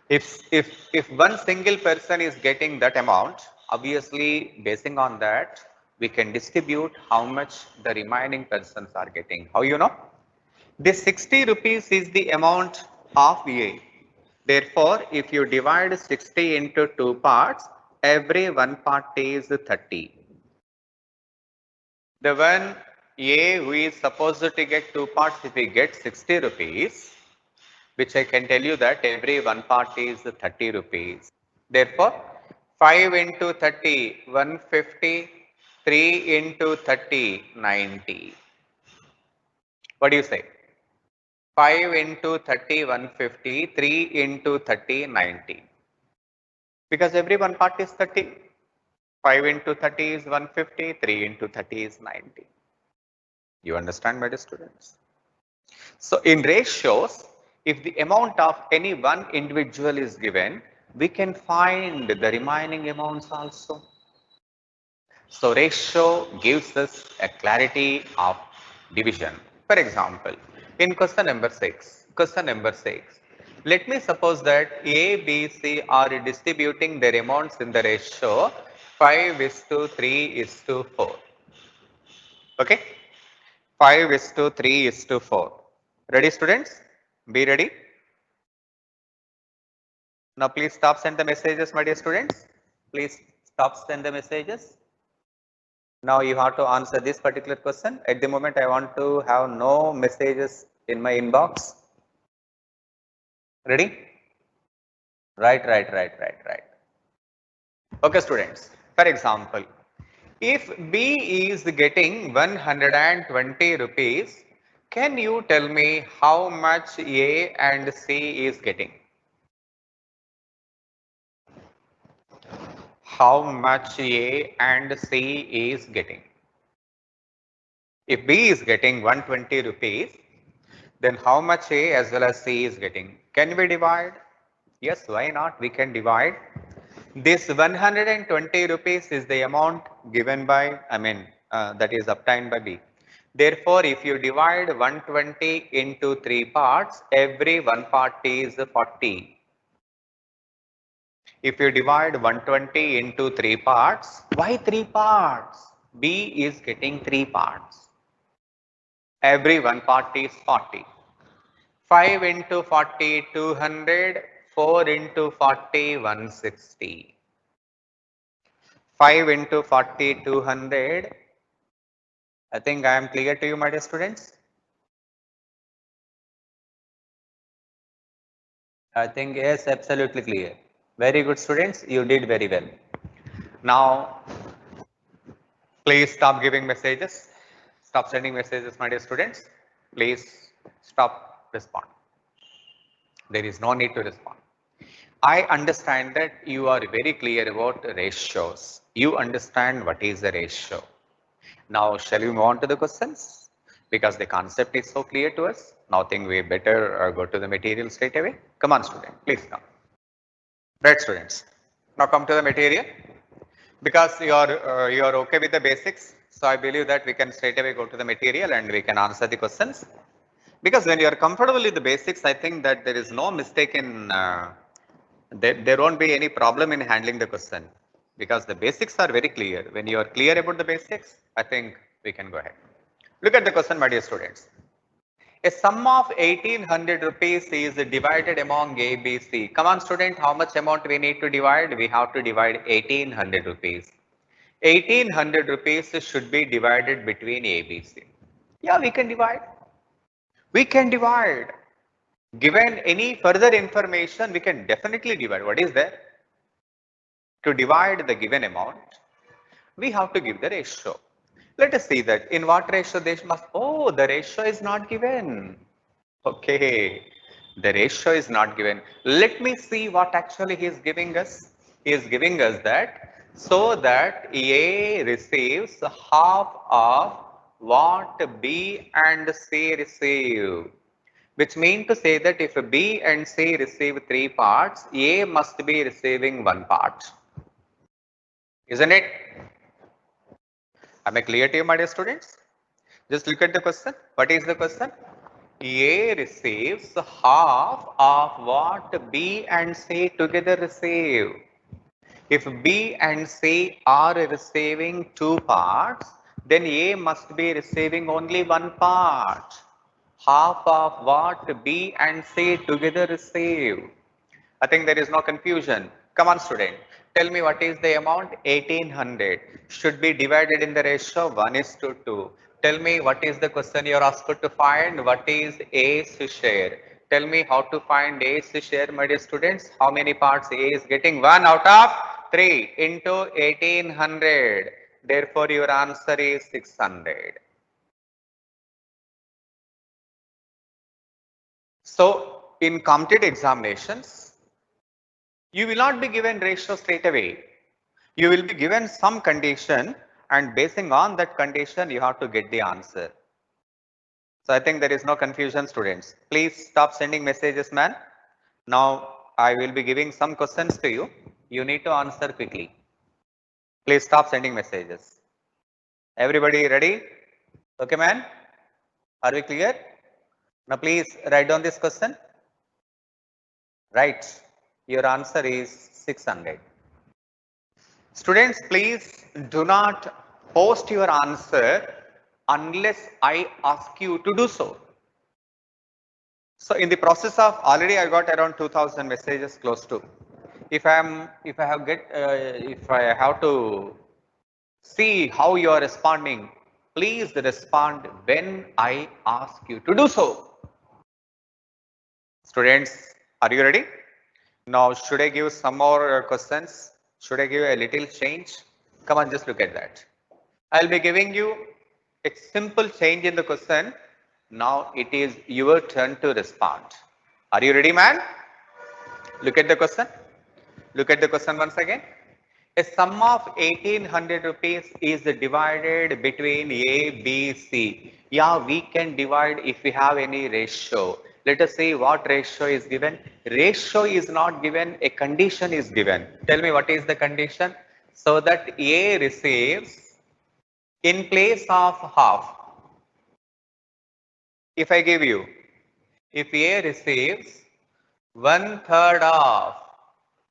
If one single person is getting that amount, obviously basing on that, we can distribute how much the remaining persons are getting. How you know? This 60 rupees is the amount of A. Therefore, if you divide 60 into 2 parts, every one part is 30. The one A who is supposed to get 2 parts, if he gets 60 rupees, which I can tell you that every one part is 30 rupees. Therefore, 5 into 30, 150, 3 into 30, 90. What do you say? 5 into 30, 150, 3 into 30, 90. Because every one part is 30. 5 into 30 is 150, 3 into 30 is 90. You understand, my dear students? So in ratios, if the amount of any one individual is given, we can find the remaining amounts also. So ratio gives us a clarity of division. For example, in question number 6, let me suppose that A, B, C are distributing their amounts in the ratio 5 is to 3 is to 4. Okay? 5 is to 3 is to 4. Ready, students? Be ready. Now please stop send the messages, my dear students. Please stop send the messages. Now you have to answer this particular question. At the moment, I want to have no messages in my inbox. Ready? Right. Okay, students. For example, if B is getting 120 rupees, can you tell me how much A and C is getting? How much A and C is getting? If B is getting 120 rupees, then how much A as well as C is getting? Can we divide? Yes, why not? We can divide. This 120 rupees is the amount given by, that is obtained by B. Therefore, if you divide 120 into 3 parts, every one part is 40. If you divide 120 into 3 parts, why 3 parts? B is getting 3 parts. Every one part is 40. 5 into 40, 200. 4 into 40, 160. 5 into 40, 200. I think I am clear to you, my dear students. I think yes, absolutely clear. Very good, students. You did very well. Now, please stop giving messages. Stop sending messages, my dear students. Please stop respond. There is no need to respond. I understand that you are very clear about ratios. You understand what is a ratio. Now, shall we move on to the questions? Because the concept is so clear to us. Now, I think we better go to the material straight away. Come on, student, please come. Right, students. Now, come to the material. Because you are okay with the basics, so I believe that we can straight away go to the material and we can answer the questions. Because when you are comfortable with the basics, I think that there is no mistake in there won't be any problem in handling the question, because the basics are very clear. When you are clear about the basics, I think we can go ahead. Look at the question, my dear students. A sum of 1800 rupees is divided among A, B, C. Come on, student, how much amount we need to divide? We have to divide 1800 rupees. 1800 rupees should be divided between A, B, C. Yeah, we can divide. We can divide. Given any further information, we can definitely divide. What is there? To divide the given amount, we have to give the ratio. Let us see that in what ratio they must. Oh, the ratio is not given. Okay, the ratio is not given. Let me see what actually he is giving us. He is giving us that so that A receives half of what B and C receive. Which means to say that if B and C receive 3 parts, A must be receiving 1 part. Isn't it? Am I clear to you, my dear students? Just look at the question. What is the question? A receives half of what B and C together receive. If B and C are receiving 2 parts, then A must be receiving only 1 part. Half of what B and C together receive. I think there is no confusion. Come on, student. Tell me what is the amount? 1800 should be divided in the ratio 1:2. Tell me what is the question you are asked to find? What is A's share? Tell me how to find A's share, my dear students. How many parts A is getting? 1 out of 3 into 1800. Therefore, your answer is 600. So, in competitive examinations, you will not be given ratio straight away. You will be given some condition, and basing on that condition, you have to get the answer. So I think there is no confusion, students. Please stop sending messages, man. Now I will be giving some questions to you. You need to answer quickly. Please stop sending messages. Everybody ready? Okay, man? Are we clear? Now please write down this question. Right. Your answer is 600. Students, please do not post your answer unless I ask you to do so. So in the process of already I got around 2000 messages close to. If I have to see how you are responding, please respond when I ask you to do so. Students, are you ready? Now, should I give some more questions? Should I give a little change? Come on, just look at that. I'll be giving you a simple change in the question. Now it is your turn to respond. Are you ready, man? Look at the question. Look at the question once again. A sum of 1800 rupees is divided between A, B, C. Yeah, we can divide if we have any ratio. Let us see what ratio is given. Ratio is not given, a condition is given. Tell me what is the condition? So that A receives in place of half. If I give you, if A receives 1/3 of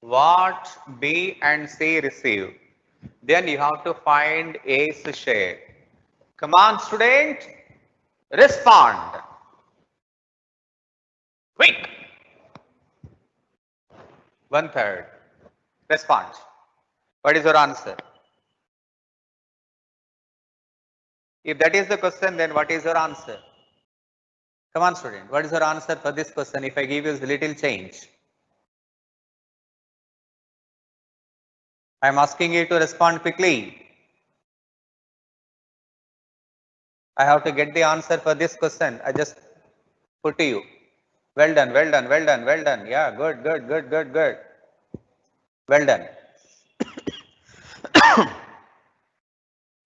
what B and C receive, then you have to find A's share. Come on, student, respond. Quick. 1/3. Respond. What is your answer? If that is the question, then what is your answer? Come on, student. What is your answer for this question if I give you a little change? I am asking you to respond quickly. I have to get the answer for this question. I just put to you. Well done, well done, well done, well done. Yeah, good, good, good, good, good. Well done.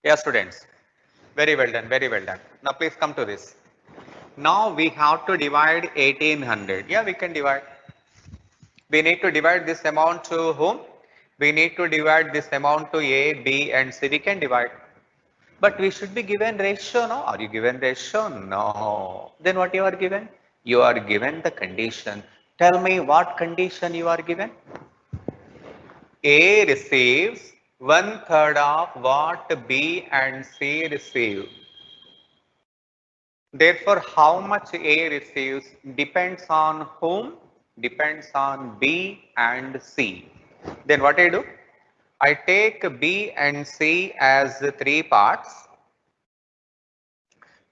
Yeah, students. Very well done, very well done. Now please come to this. Now we have to divide 1800. Yeah, we can divide. We need to divide this amount to whom? We need to divide this amount to A, B and C. We can divide. But we should be given ratio, no? Are you given ratio? No. Then what you are given? You are given the condition. Tell me what condition you are given? A receives 1/3 of what B and C receive. Therefore, how much A receives depends on whom? Depends on B and C. Then what I do? I take B and C as three parts.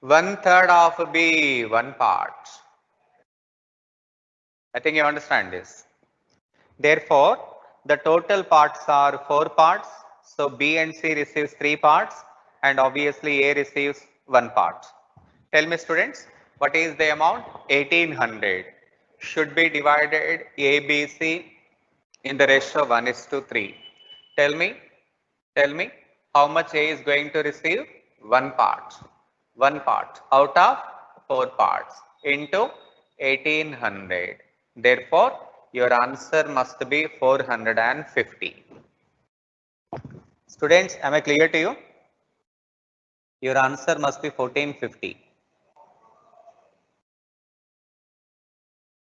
1/3 of B, one part. I think you understand this. Therefore, the total parts are four parts. So B and C receives three parts and obviously A receives one part. Tell me students, what is the amount? 1800 should be divided ABC in the ratio 1:3. Tell me how much A is going to receive? One part. One part out of four parts into 1800. Therefore, your answer must be 450. Students, am I clear to you? Your answer must be 1450.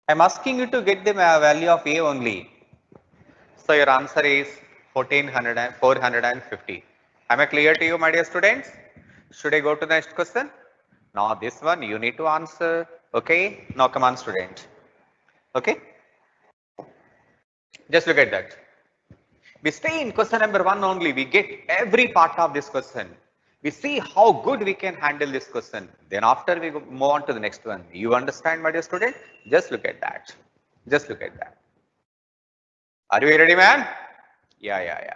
I am asking you to get the value of A only. So your answer is 1400 and 450. Am I clear to you, my dear students? Should I go to the next question? Now this one you need to answer. Okay. Now come on, student. Okay. Just look at that. We stay in question number one only. We get every part of this question. We see how good we can handle this question. Then after we move on to the next one. You understand, my dear student? Just look at that. Just look at that. Are you ready, man? Yeah.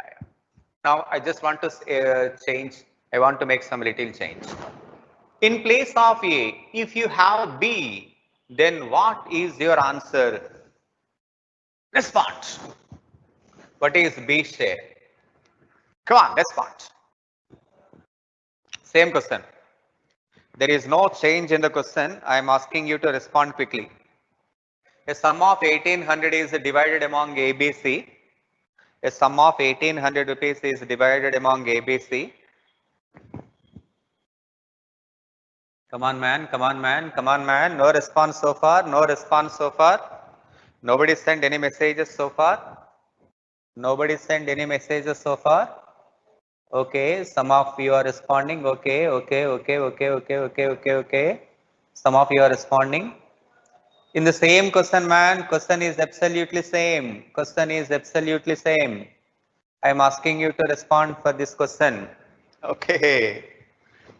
Now I just want to change. I want to make some little change. In place of A, if you have B, then what is your answer? Respond. What is B share? Come on, respond. Same question. There is no change in the question. I am asking you to respond quickly. A sum of 1800 is divided among ABC. A sum of 1800 rupees is divided among ABC. Come on, man. Come on, man. Come on, man. No response so far. No response so far. Nobody sent any messages so far. Nobody sent any messages so far. Okay, some of you are responding. Okay. Some of you are responding. In the same question, man, question is absolutely same. Question is absolutely same. I am asking you to respond for this question. Okay.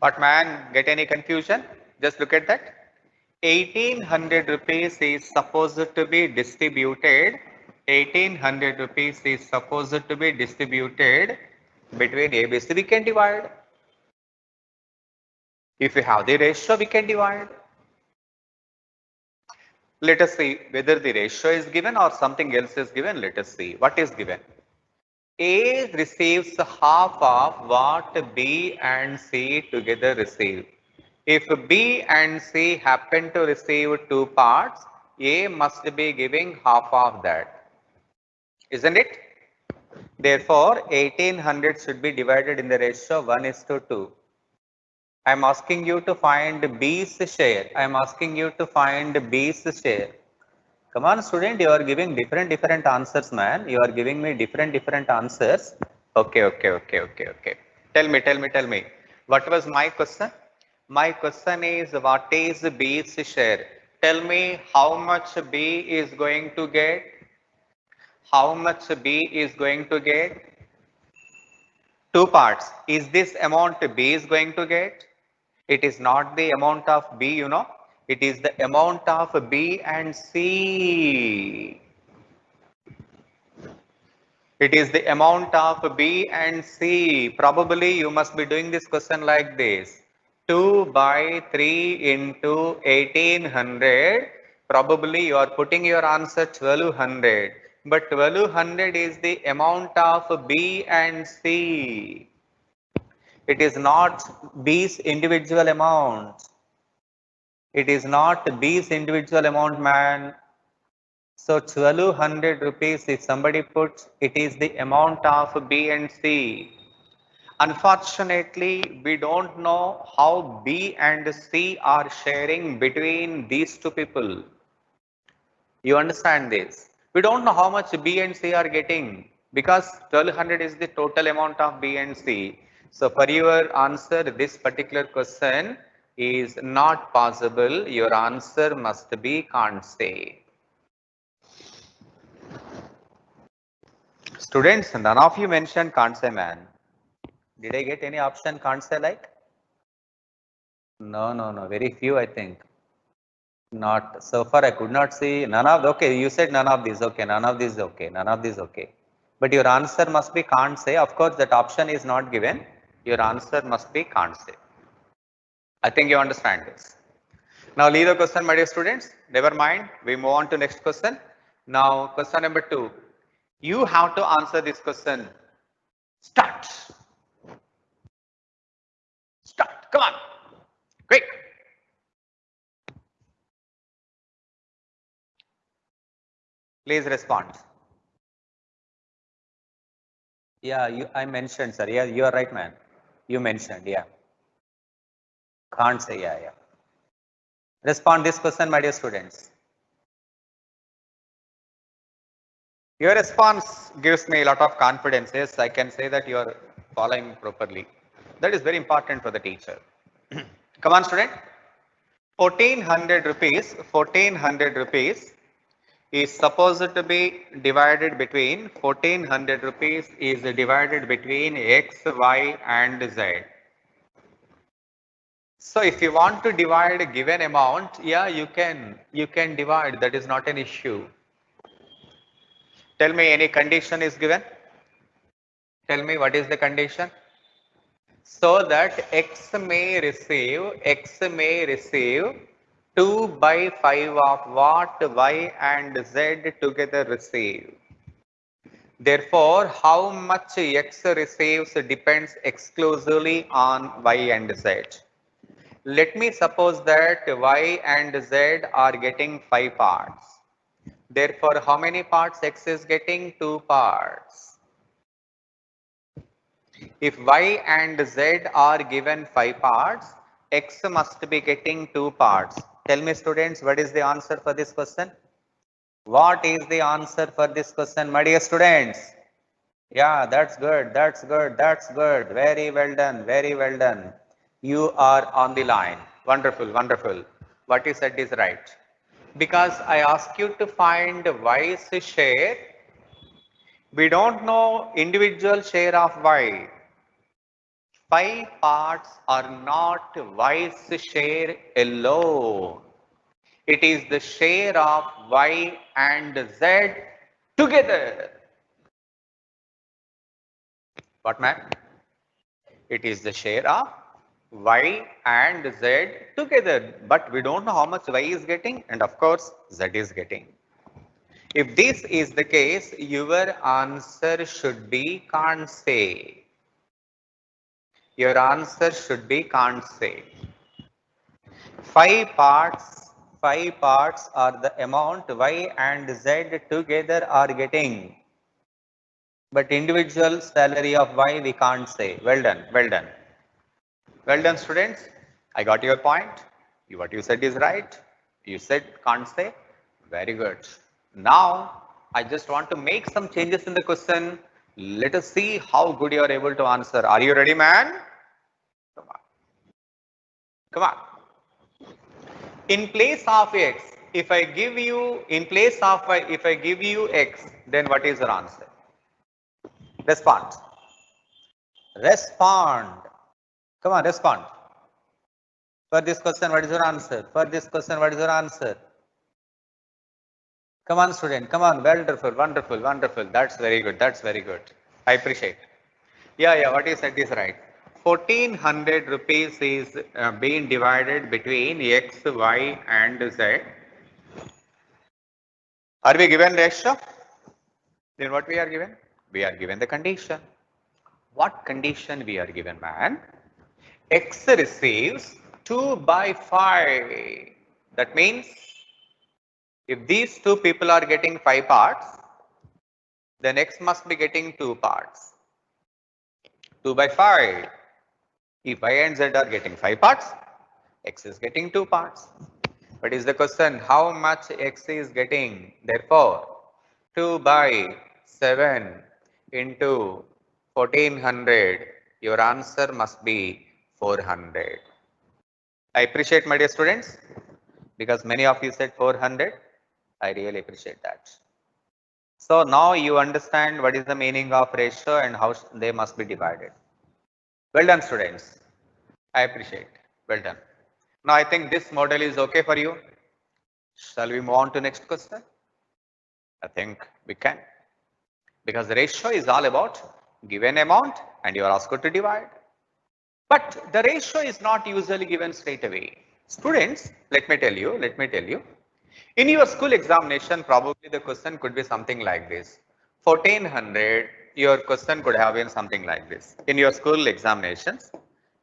What, man, get any confusion? Just look at that. 1800 rupees is supposed to be distributed. 1800 rupees is supposed to be distributed between ABC. We can divide. If you have the ratio, we can divide. Let us see whether the ratio is given or something else is given. Let us see what is given. A receives half of what B and C together receive. If B and C happen to receive two parts, A must be giving half of that. Isn't it? Therefore, 1800 should be divided in the ratio 1:2. I am asking you to find B's share. I am asking you to find B's share. Come on, student, you are giving different answers, man. You are giving me different answers. Okay. Tell me. What was my question? My question is, what is B's share? Tell me how much B is going to get. How much B is going to get? Two parts. Is this amount B is going to get? It is not the amount of B, you know. It is the amount of B and C. It is the amount of B and C. Probably you must be doing this question like this. 2 by 3 into 1800. Probably you are putting your answer 1200. But 1200 is the amount of B and C. It is not B's individual amount. It is not B's individual amount, man. So 1200 rupees, if somebody puts, it is the amount of B and C. Unfortunately, we don't know how B and C are sharing between these two people. You understand this? We don't know how much B and C are getting because 1200 is the total amount of B and C. So for your answer, this particular question is not possible. Your answer must be can't say. Students, none of you mentioned can't say, man. Did I get any option can't say like? No. Very few, I think. Not so far. I could not see none of. Okay, you said none of these. Okay, none of these. Okay, none of these. Okay, but your answer must be can't say. Of course, that option is not given. Your answer must be can't say. I think you understand this. Now leave the question, my dear students. Never mind. We move on to next question. Now, question number 2. You have to answer this question. Start. Start. Come on. Quick. Please respond. Yeah, I mentioned, sir. Yeah, you are right, man. You mentioned, yeah. Can't say, yeah. Respond this question, my dear students. Your response gives me a lot of confidence. Yes, I can say that you are following properly. That is very important for the teacher. Come on, student. 1400 rupees is supposed to be divided between 1400 rupees is divided between X, Y and Z. So if you want to divide a given amount, yeah, you can divide. That is not an issue. Tell me any condition is given. Tell me what is the condition. So that X may receive 2 by 5 of what Y and Z together receive. Therefore, how much X receives depends exclusively on Y and Z. Let me suppose that Y and Z are getting 5 parts. Therefore, how many parts X is getting? 2 parts. If Y and Z are given 5 parts, X must be getting 2 parts. Tell me, students, what is the answer for this question? What is the answer for this question, my dear students? Yeah, that's good. Very well done. You are on the line. Wonderful. What you said is right. Because I ask you to find Y's share. We don't know individual share of Y. 5 parts are not Y's share alone. It is the share of Y and Z together. What, man? It is the share of Y and Z together. But we don't know how much Y is getting and of course Z is getting. If this is the case, your answer should be can't say. Your answer should be can't say. 5 parts are the amount Y and Z together are getting. But individual salary of Y we can't say. Well done. Well done, students. I got your point. What you said is right. You said can't say. Very good. Now, I just want to make some changes in the question. Let us see how good you are able to answer. Are you ready, man? Come on. In place of X, if I give you, in place of Y, if I give you X, then what is your answer? Respond. Come on, respond. For this question, what is your answer? For this question, what is your answer? Come on, student. Come on. Wonderful, wonderful, wonderful. That's very good. That's very good. I appreciate. Yeah. What you said is right. 1400 rupees is being divided between X, Y, and Z. Are we given ratio? Then what we are given? We are given the condition. What condition we are given, man? X receives 2 by 5. That means if these two people are getting 5 parts, then X must be getting 2 parts. 2 by 5. If Y and Z are getting 5 parts, X is getting 2 parts. But is the question how much X is getting? Therefore, 2 by 7 into 1400, your answer must be 400. I appreciate, my dear students, because many of you said 400. I really appreciate that. So now you understand what is the meaning of ratio and how they must be divided. Well done, students. I appreciate. Well done. Now I think this model is okay for you. Shall we move on to next question? I think we can. Because the ratio is all about given amount and you are asked to divide. But the ratio is not usually given straight away. Students, let me tell you. In your school examination, probably the question could be something like this. 1400, your question could have been something like this. In your school examinations,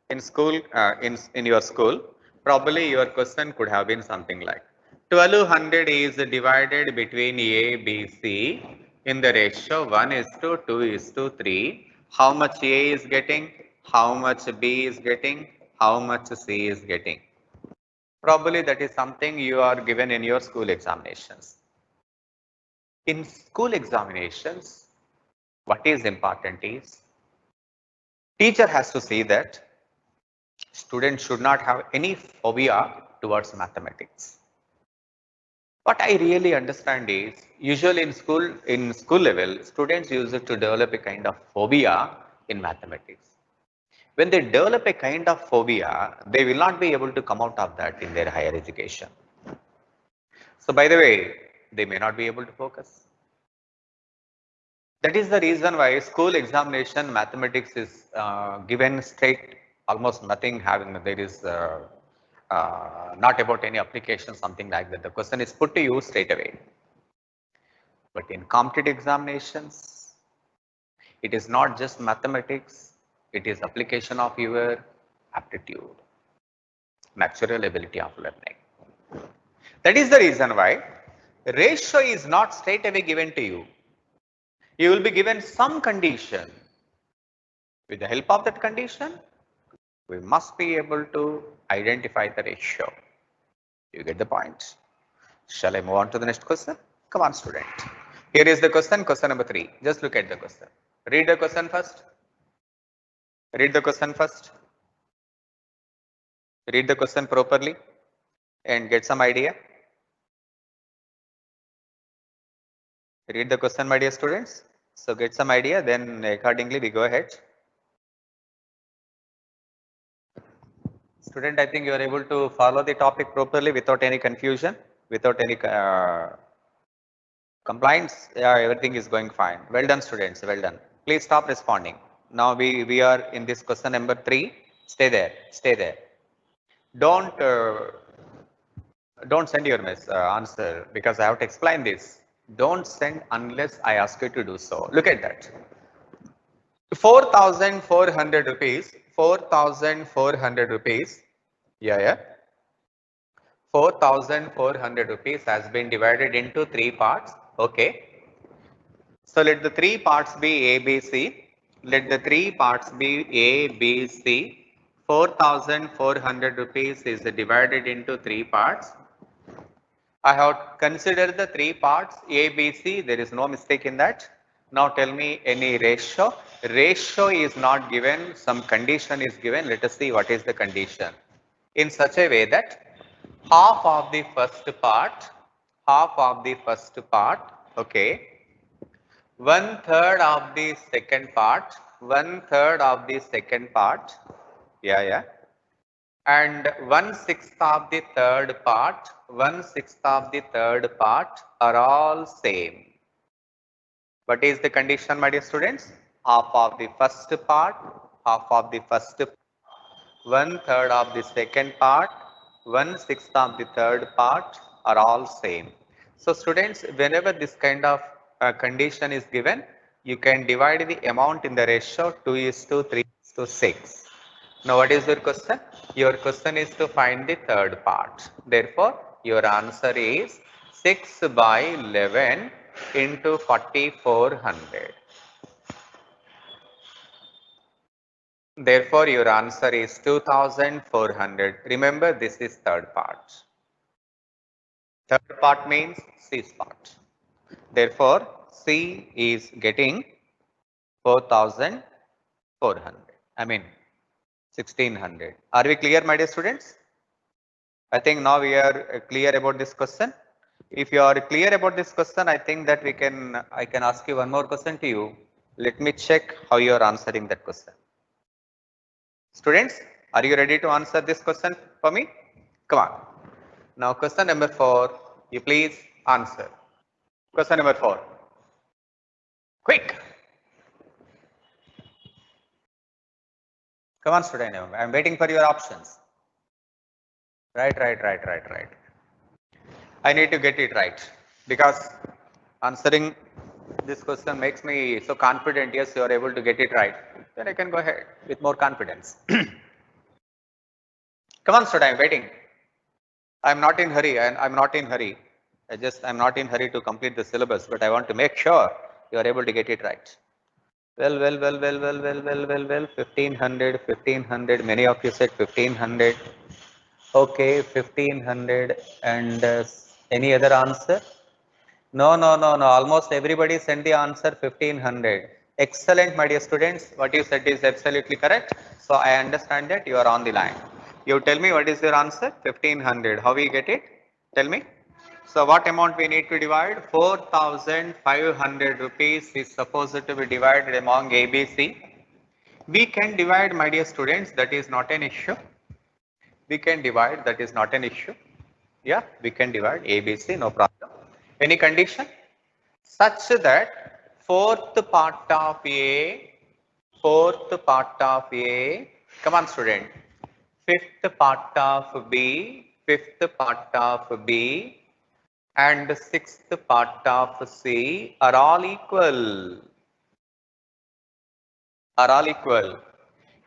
in your school, probably your question could have been something like 1200 is divided between A, B, C in the ratio 1 is to 2 is to 3. How much A is getting? How much B is getting? How much C is getting? Probably that is something you are given in your school examinations. In school examinations, what is important is teacher has to see that students should not have any phobia towards mathematics. What I really understand is usually in school level, students use it to develop a kind of phobia in mathematics. When they develop a kind of phobia, they will not be able to come out of that in their higher education. So by the way, they may not be able to focus. That is the reason why school examination mathematics is given straight, almost nothing having, there is not about any application, something like that. The question is put to you straight away. But in competitive examinations, it is not just mathematics, it is application of your aptitude, natural ability of learning. That is the reason why ratio is not straight away given to you. You will be given some condition. With the help of that condition, we must be able to identify the ratio. You get the point. Shall I move on to the next question? Come on, student. Here is the question number 3. Just look at the question. Read the question first. Read the question first. Read the question properly and get some idea. Read the question, my dear students. So get some idea, then accordingly we go ahead. Student, I think you are able to follow the topic properly without any confusion, without any compliance. Yeah, everything is going fine. Well done, students. Well done. Please stop responding. Now we are in this question number 3. Stay there. Stay there. Don't send your answer because I have to explain this. Don't send unless I ask you to do so. Look at that. 4,400 rupees. 4,400 rupees. Yeah. 4,400 rupees has been divided into 3 parts. Okay. So let the 3 parts be A, B, C. Let the 3 parts be A, B, C. 4,400 rupees is divided into 3 parts. I have considered the 3 parts A, B, C. There is no mistake in that. Now tell me any ratio. Ratio is not given. Some condition is given. Let us see what is the condition. In such a way that half of the first part, okay, 1/3 of the second part, 1/3 of the second part, yeah, and 1/6 of the third part, 1/6 of the third part are all same. What is the condition, my dear students? Half of the first part, half of the first, 1/3 of the second part, 1/6 of the third part are all same. So students, whenever this kind of condition is given, you can divide the amount in the ratio 2:3:6. Now what is your question? Your question is to find the third part. Therefore, your answer is 6 by 11 into 4400. Therefore, your answer is 2400. Remember, this is third part. Third part means C's part. Therefore, C is getting 4400. I mean 1600. Are we clear, my dear students? I think now we are clear about this question. If you are clear about this question, I think that I can ask you one more question to you. Let me check how you are answering that question. Students, are you ready to answer this question for me? Come on. Now question number 4, you please answer. Question number 4. Quick. Come on, student. I'm waiting for your options. Right. I need to get it right because answering this question makes me so confident. Yes, you are able to get it right. Then I can go ahead with more confidence. Come on, student. I'm waiting. I'm not in hurry, and I'm not in hurry. I'm not in hurry to complete the syllabus, but I want to make sure you are able to get it right. Well, 1500. Many of you said 1500. Okay, 1500. And any other answer? No. Almost everybody sent the answer 1500. Excellent, my dear students. What you said is absolutely correct. So I understand that you are on the line. You tell me what is your answer? 1500. How we get it? Tell me. So what amount we need to divide? 4500 rupees is supposed to be divided among ABC. We can divide, my dear students, that is not an issue. We can divide, that is not an issue. Yeah, we can divide ABC, no problem. Any condition? Such that fourth part of A, come on student, fifth part of B, and sixth part of C are all equal.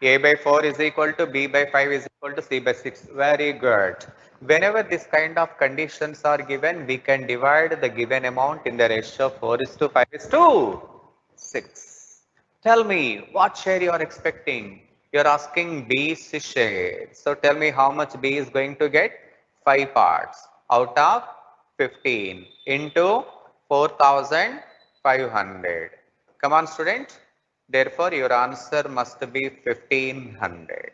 A by 4 is equal to B by 5 is equal to C by 6. Very good. Whenever this kind of conditions are given, we can divide the given amount in the ratio 4:5:6. Tell me what share you are expecting. You are asking B's share. So tell me how much B is going to get? 5 parts out of 15 into 4500. Come on, student. Therefore, your answer must be 1500.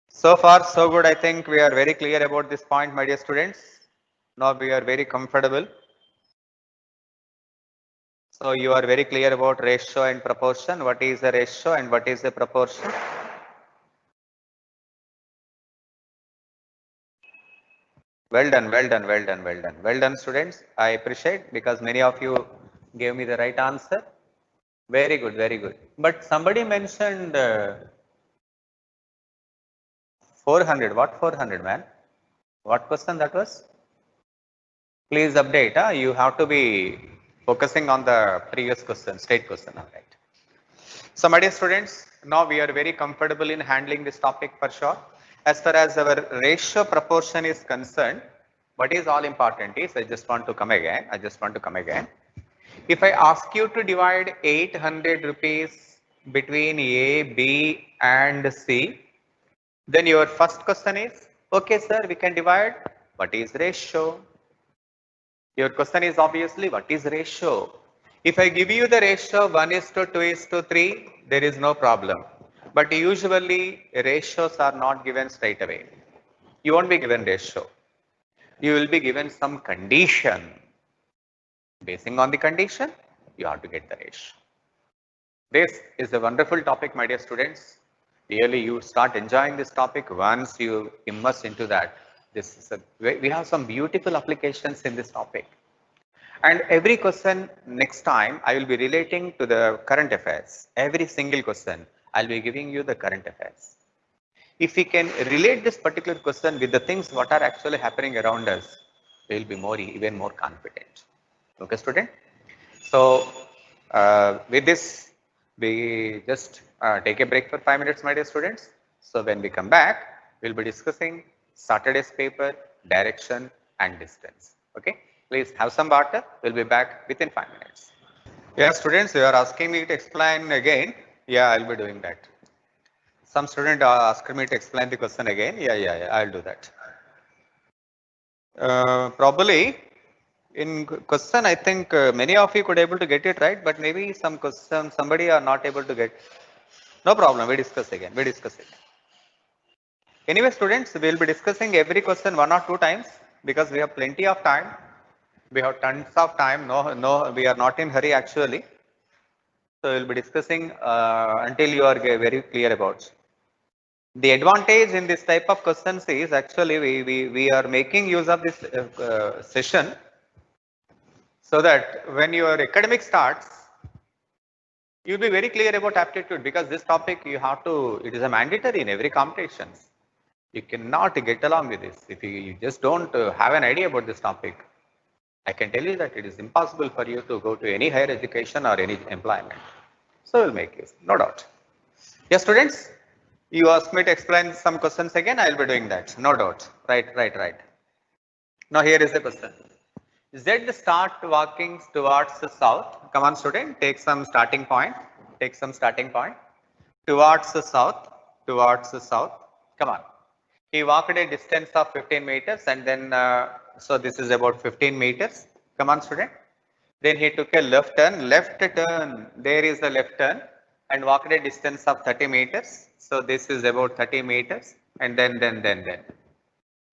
So far, so good. I think we are very clear about this point, my dear students. Now we are very comfortable. So you are very clear about ratio and proportion. What is the ratio and what is the proportion? Well done, students. I appreciate because many of you gave me the right answer. Very good. But somebody mentioned 400. What 400, man? What question that was? Please update. You have to be focusing on the previous question, state question. All right. So, my dear students, now we are very comfortable in handling this topic for sure. As far as our ratio proportion is concerned, what is all important is, I just want to come again. If I ask you to divide 800 rupees between A, B and C, then your first question is, okay sir, we can divide. What is ratio? Your question is obviously what is ratio? If I give you the ratio 1:2:3, there is no problem. But usually ratios are not given straight away. You won't be given ratio. You will be given some condition. Basing on the condition, you have to get the ratio. This is a wonderful topic, my dear students. Really, you start enjoying this topic once you immerse into that. This is we have some beautiful applications in this topic. And every question next time I will be relating to the current affairs. Every single question I'll be giving you the current affairs. If we can relate this particular question with the things what are actually happening around us, we will be even more confident. Okay, student? So, with this, we just take a break for 5 minutes, my dear students. So, when we come back, we'll be discussing Saturday's paper, direction and distance. Okay, please have some water. We'll be back within 5 minutes. Yeah, students, you are asking me to explain again. Yeah, I'll be doing that. Some student asked me to explain the question again. Yeah, I'll do that. Probably in question, I think many of you could able to get it right, but maybe some question somebody are not able to get. No problem. We discuss again. We discuss it. Anyway, students, we will be discussing every question 1 or 2 times because we have plenty of time. We have tons of time. No, we are not in hurry actually. So we'll be discussing until you are very clear about. The advantage in this type of questions is actually we are making use of this session so that when your academic starts, you'll be very clear about aptitude because this topic you have to, it is a mandatory in every competitions. You cannot get along with this. If you just don't have an idea about this topic, I can tell you that it is impossible for you to go to any higher education or any employment. So we'll make use, no doubt. Yes, students, you asked me to explain some questions again. I'll be doing that, no doubt. Right. Now here is the question. Z start walking towards the south. Come on, student, take some starting point. Take some starting point. Towards the south. Towards the south. Come on. He walked a distance of 15 meters and then, so this is about 15 meters. Come on, student. Then he took a left turn. Left turn. There is the left turn and walked a distance of 30 meters. So this is about 30 meters and then.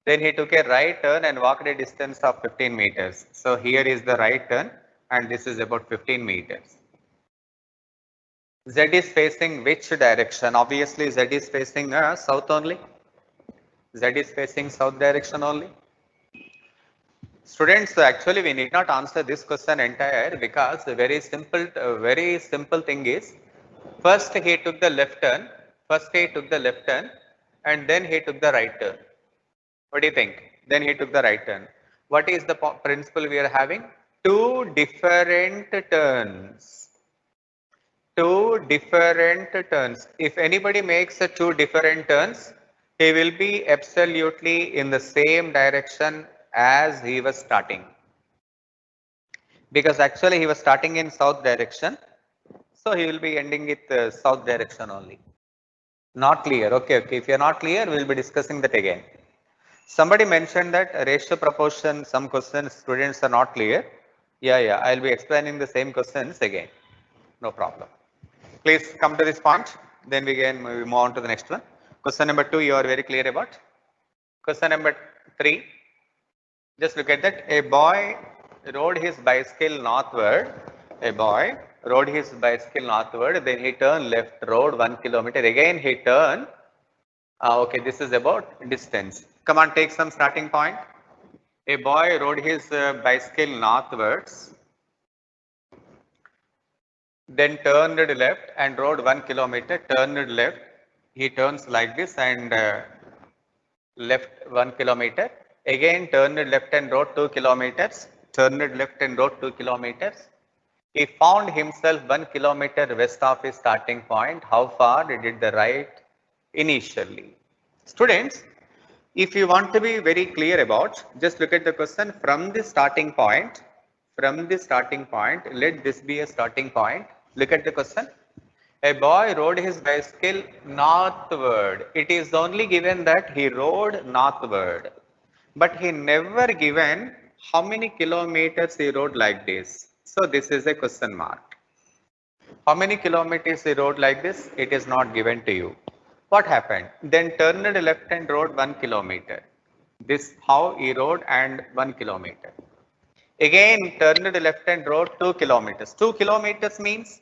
Then he took a right turn and walked a distance of 15 meters. So here is the right turn and this is about 15 meters. Z is facing which direction? Obviously Z is facing south only. Z is facing south direction only. Students, actually we need not answer this question entire because the very simple thing is, first he took the left turn, and then he took the right turn. What do you think? Then he took the right turn. What is the principle we are having? Two different turns. If anybody makes two different turns, he will be absolutely in the same direction as he was starting. Because actually he was starting in south direction. So he will be ending with south direction only. Not clear. Okay. If you are not clear, we will be discussing that again. Somebody mentioned that ratio proportion, some questions students are not clear. Yeah, I'll be explaining the same questions again. No problem. Please come to this point. Then we can move on to the next one. Question number 2, you are very clear about. Question number 3. Just look at that. A boy rode his bicycle northward. Then he turned left, rode 1 kilometer. Again he turned. Okay, this is about distance. Come on, take some starting point. A boy rode his bicycle northwards, then turned left and rode 1 kilometer. Turned left. He turns like this and left 1 kilometer. Again turned left and rode 2 kilometers. He found himself 1 kilometer west of his starting point. How far did the right initially? Students, if you want to be very clear about, just look at the question from the starting point. Let this be a starting point. Look at the question. A boy rode his bicycle northward. It is only given that he rode northward. But he never given how many kilometers he rode like this. So this is a question mark. How many kilometers he rode like this? It is not given to you. What happened? Then turned left and rode 1 kilometer. This how he rode and 1 kilometer. Again turned left and rode 2 kilometers. 2 kilometers means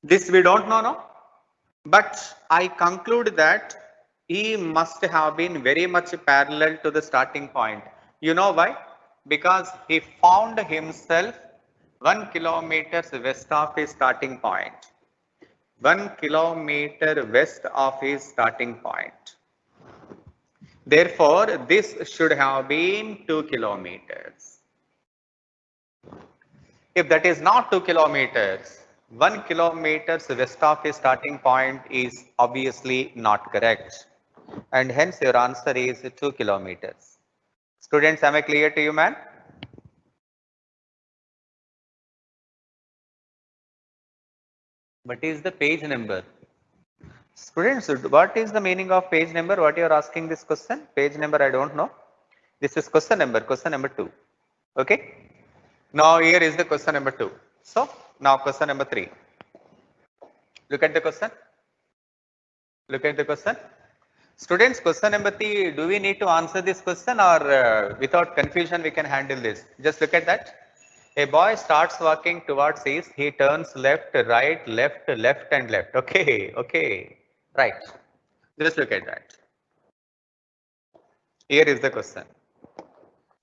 This we don't know, no? But I conclude that he must have been very much parallel to the starting point. You know why? Because he found himself 1 kilometer west of his starting point. 1 kilometer west of his starting point. Therefore, this should have been 2 kilometers. If that is not 2 kilometers, 1 kilometer west of his starting point is obviously not correct. And hence your answer is 2 kilometers. Students, am I clear to you, man? What is the page number? Students, what is the meaning of page number? What you are asking this question? Page number I don't know. This is question number 2. Okay. Now here is the question number 2. So now question number 3. Look at the question. Look at the question. Students, question number 3, do we need to answer this question or without confusion we can handle this? Just look at that. A boy starts walking towards east. He turns left, right, left, left and left. Okay, okay, right. Just look at that. Here is the question.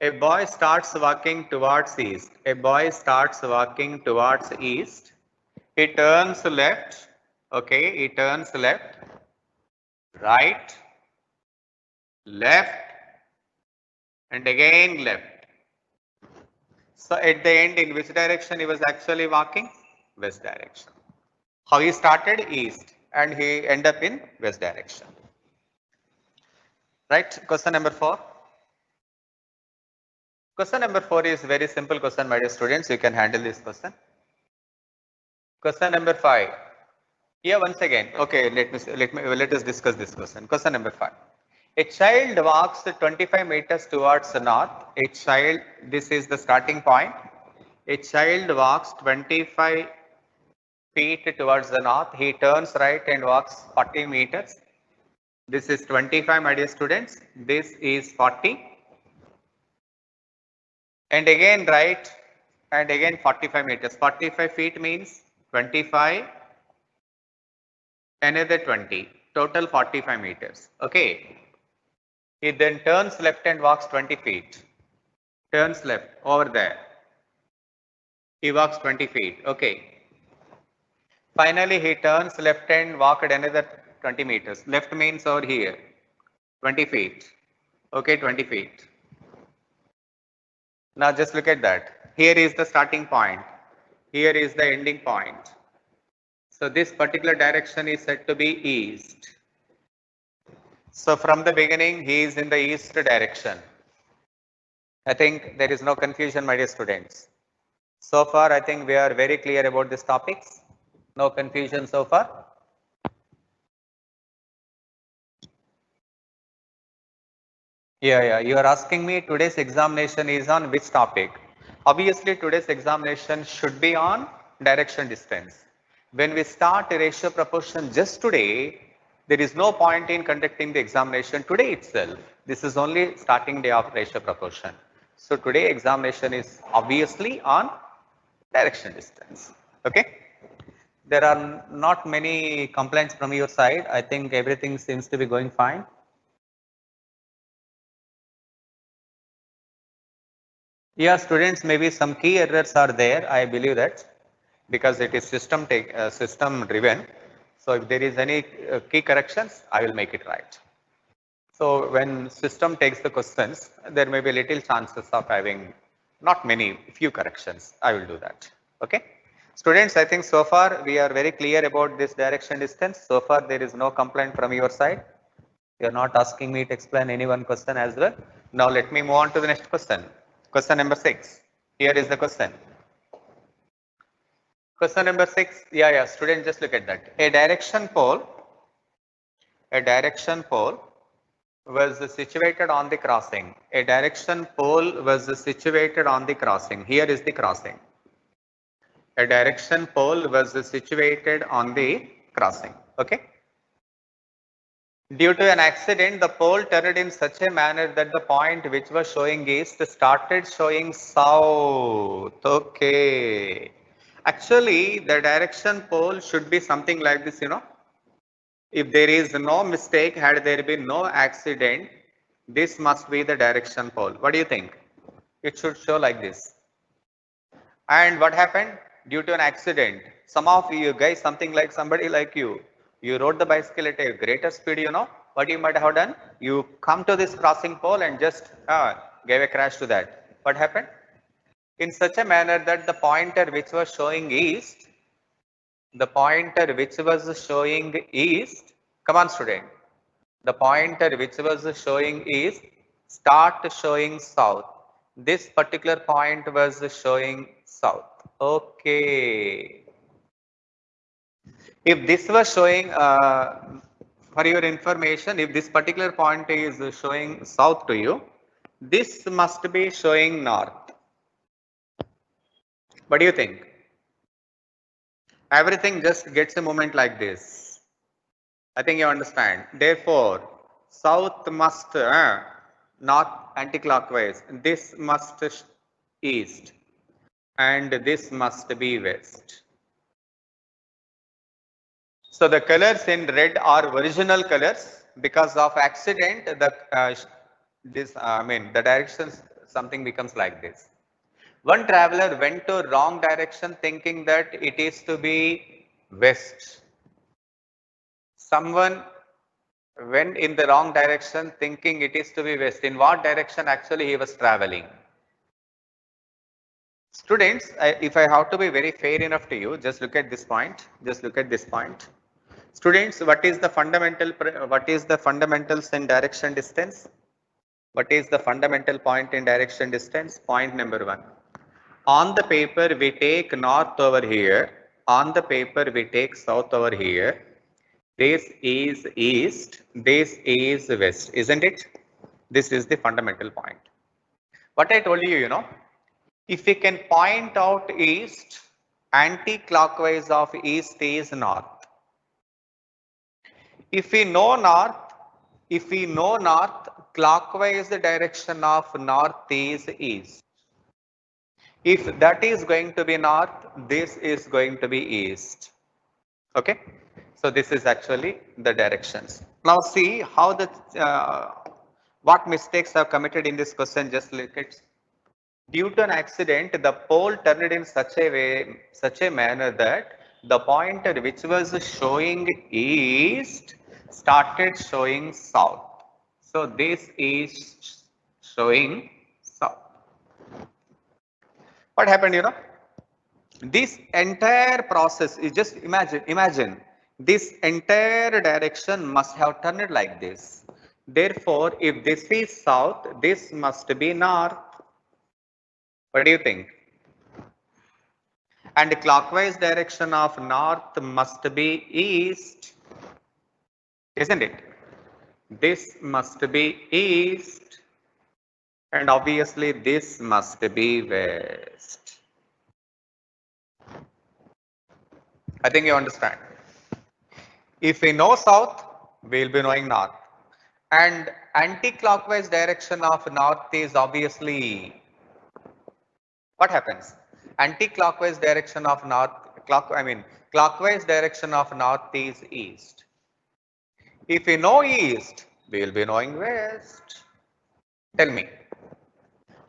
A boy starts walking towards east. A boy starts walking towards east. He turns left. Okay, he turns left, right, left, and again left. So at the end, in which direction he was actually walking? West direction. How he started? East, and he end up in west direction. Right? Question number 4. Question number 4 is very simple question, my dear students. You can handle this question. Question number 5. Here once again. Okay, let us discuss this question. Question number 5. A child walks 25 meters towards the north. A child, this is the starting point. A child walks 25 feet towards the north. He turns right and walks 40 meters. This is 25, my dear students. This is 40. And again right and again 45 meters. 45 feet means 25, another 20. Total 45 meters. Okay. He then turns left and walks 20 feet. Turns left over there. He walks 20 feet. Okay. Finally, he turns left and walked another 20 meters. Left means over here. 20 feet. Okay, 20 feet. Now just look at that. Here is the starting point. Here is the ending point. So this particular direction is said to be east. So from the beginning, he is in the east direction. I think there is no confusion, my dear students. So far, I think we are very clear about these topics. No confusion so far. Yeah. You are asking me today's examination is on which topic? Obviously, today's examination should be on direction distance. When we start a ratio proportion just today, there is no point in conducting the examination today itself. This is only starting day of ratio proportion. So today examination is obviously on direction distance. Okay. There are not many complaints from your side. I think everything seems to be going fine. Yeah, students, maybe some key errors are there. I believe that because it is system driven. So if there is any key corrections, I will make it right. So when system takes the questions, there may be little chances of having not many, few corrections. I will do that. Okay. Students, I think so far we are very clear about this direction distance. So far there is no complaint from your side. You are not asking me to explain any one question as well. Now let me move on to the next question. Question number 6. Here is the question. Question number 6. Yeah. Student, just look at that. A direction pole was situated on the crossing. A direction pole was situated on the crossing. Here is the crossing. A direction pole was situated on the crossing. Okay. Due to an accident, the pole turned in such a manner that the point which was showing east started showing south. Okay. Actually, the direction pole should be something like this, you know. If there is no mistake, had there been no accident, this must be the direction pole. What do you think? It should show like this. And what happened? Due to an accident, some of you guys, something like somebody like you rode the bicycle at a greater speed, you know, what you might have done? You come to this crossing pole and just gave a crash to that. What happened? In such a manner that the pointer which was showing east, come on student, the pointer which was showing east start showing south. This particular point was showing south. Okay. If this was showing, for your information, if this particular point is showing south to you, this must be showing north. What do you think? Everything just gets a movement like this. I think you understand. Therefore, south must not anti-clockwise. This must east and this must be west. So the colors in red are original colors. Because of accident, the directions something becomes like this. One traveler went to wrong direction thinking that it is to be west. Someone went in the wrong direction thinking it is to be west. In what direction actually he was traveling? Students, if I have to be very fair enough to you, just look at this point. Just look at this point. Students, what is the fundamentals in direction distance? What is the fundamental point in direction distance? Point number 1. On the paper, we take north over here. On the paper, we take south over here. This is east. This is west, isn't it? This is the fundamental point. What I told you, you know, if we can point out east, anti-clockwise of east is north. If we know north, clockwise the direction of north is east. If that is going to be north, this is going to be east. Okay. So this is actually the directions. Now see how the what mistakes are committed in this question. Just look at. Due to an accident, the pole turned in such a manner that the pointer which was showing east started showing south. So this is showing south. What happened, you know? This entire process is just imagine this entire direction must have turned like this. Therefore, if this is south, this must be north. What do you think? And the clockwise direction of north must be east, isn't it? This must be east, and obviously this must be west. I think you understand. If we know south, we will be knowing north. And anti-clockwise direction of north is obviously, what happens? Anti-clockwise direction of north, clockwise direction of north is east. If we know east, we will be knowing west. Tell me,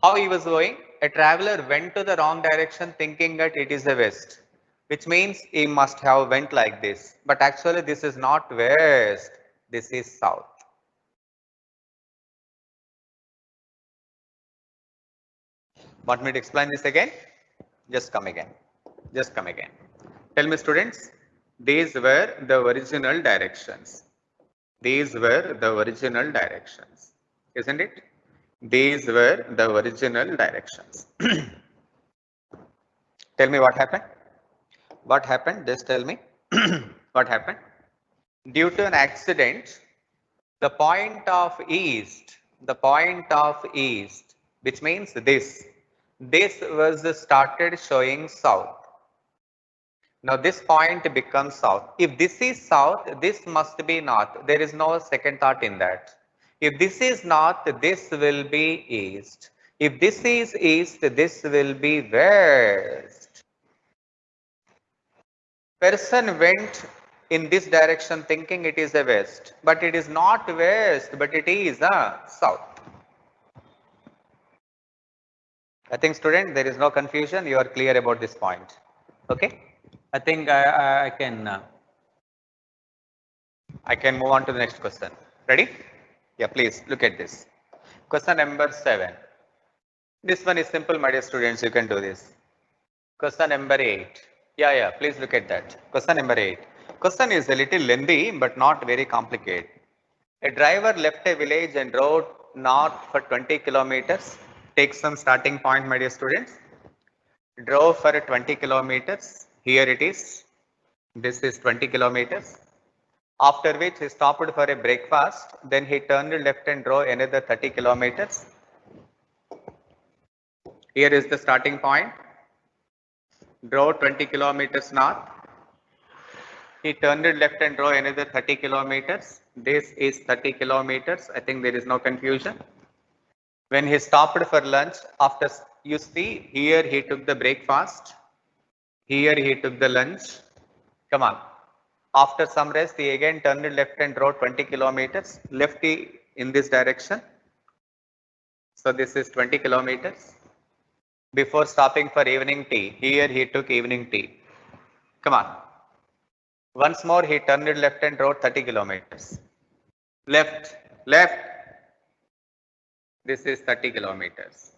how he was going? A traveler went to the wrong direction thinking that it is the west, which means he must have went like this. But actually this is not west, this is south. Want me to explain this again? Just come again. Just come again. Tell me students, these were the original directions. These were the original directions, isn't it? These were the original directions. Tell me what happened? What happened? Just tell me. What happened? Due to an accident, the point of east, which means this was started showing south. Now this point becomes south. If this is south, this must be north. There is no second thought in that. If this is north, this will be east. If this is east, this will be west. person went in this direction thinking it is a west, but it is not west, but it is a south. I think student, there is no confusion. You are clear about this point. Okay. I think I can move on to the next question. Ready? Yeah, please look at this. Question number 7. This one is simple, my dear students. You can do this. Question number 8. Yeah, please look at that. Question number 8. Question is a little lengthy but not very complicated. A driver left a village and rode north for 20 kilometers. Take some starting point, my dear students. Drove for 20 kilometers. Here it is. This is 20 kilometers. After which he stopped for a breakfast. Then he turned left and drove another 30 kilometers. Here is the starting point. Drove 20 kilometers north. He turned left and drove another 30 kilometers. This is 30 kilometers. I think there is no confusion. When he stopped for lunch, after you see here he took the breakfast. Here he took the lunch. Come on. After some rest, he again turned left and drove 20 kilometers. Left in this direction. So this is 20 kilometers. Before stopping for evening tea, here he took evening tea. Come on. Once more, he turned left and drove 30 kilometers. Left. This is 30 kilometers.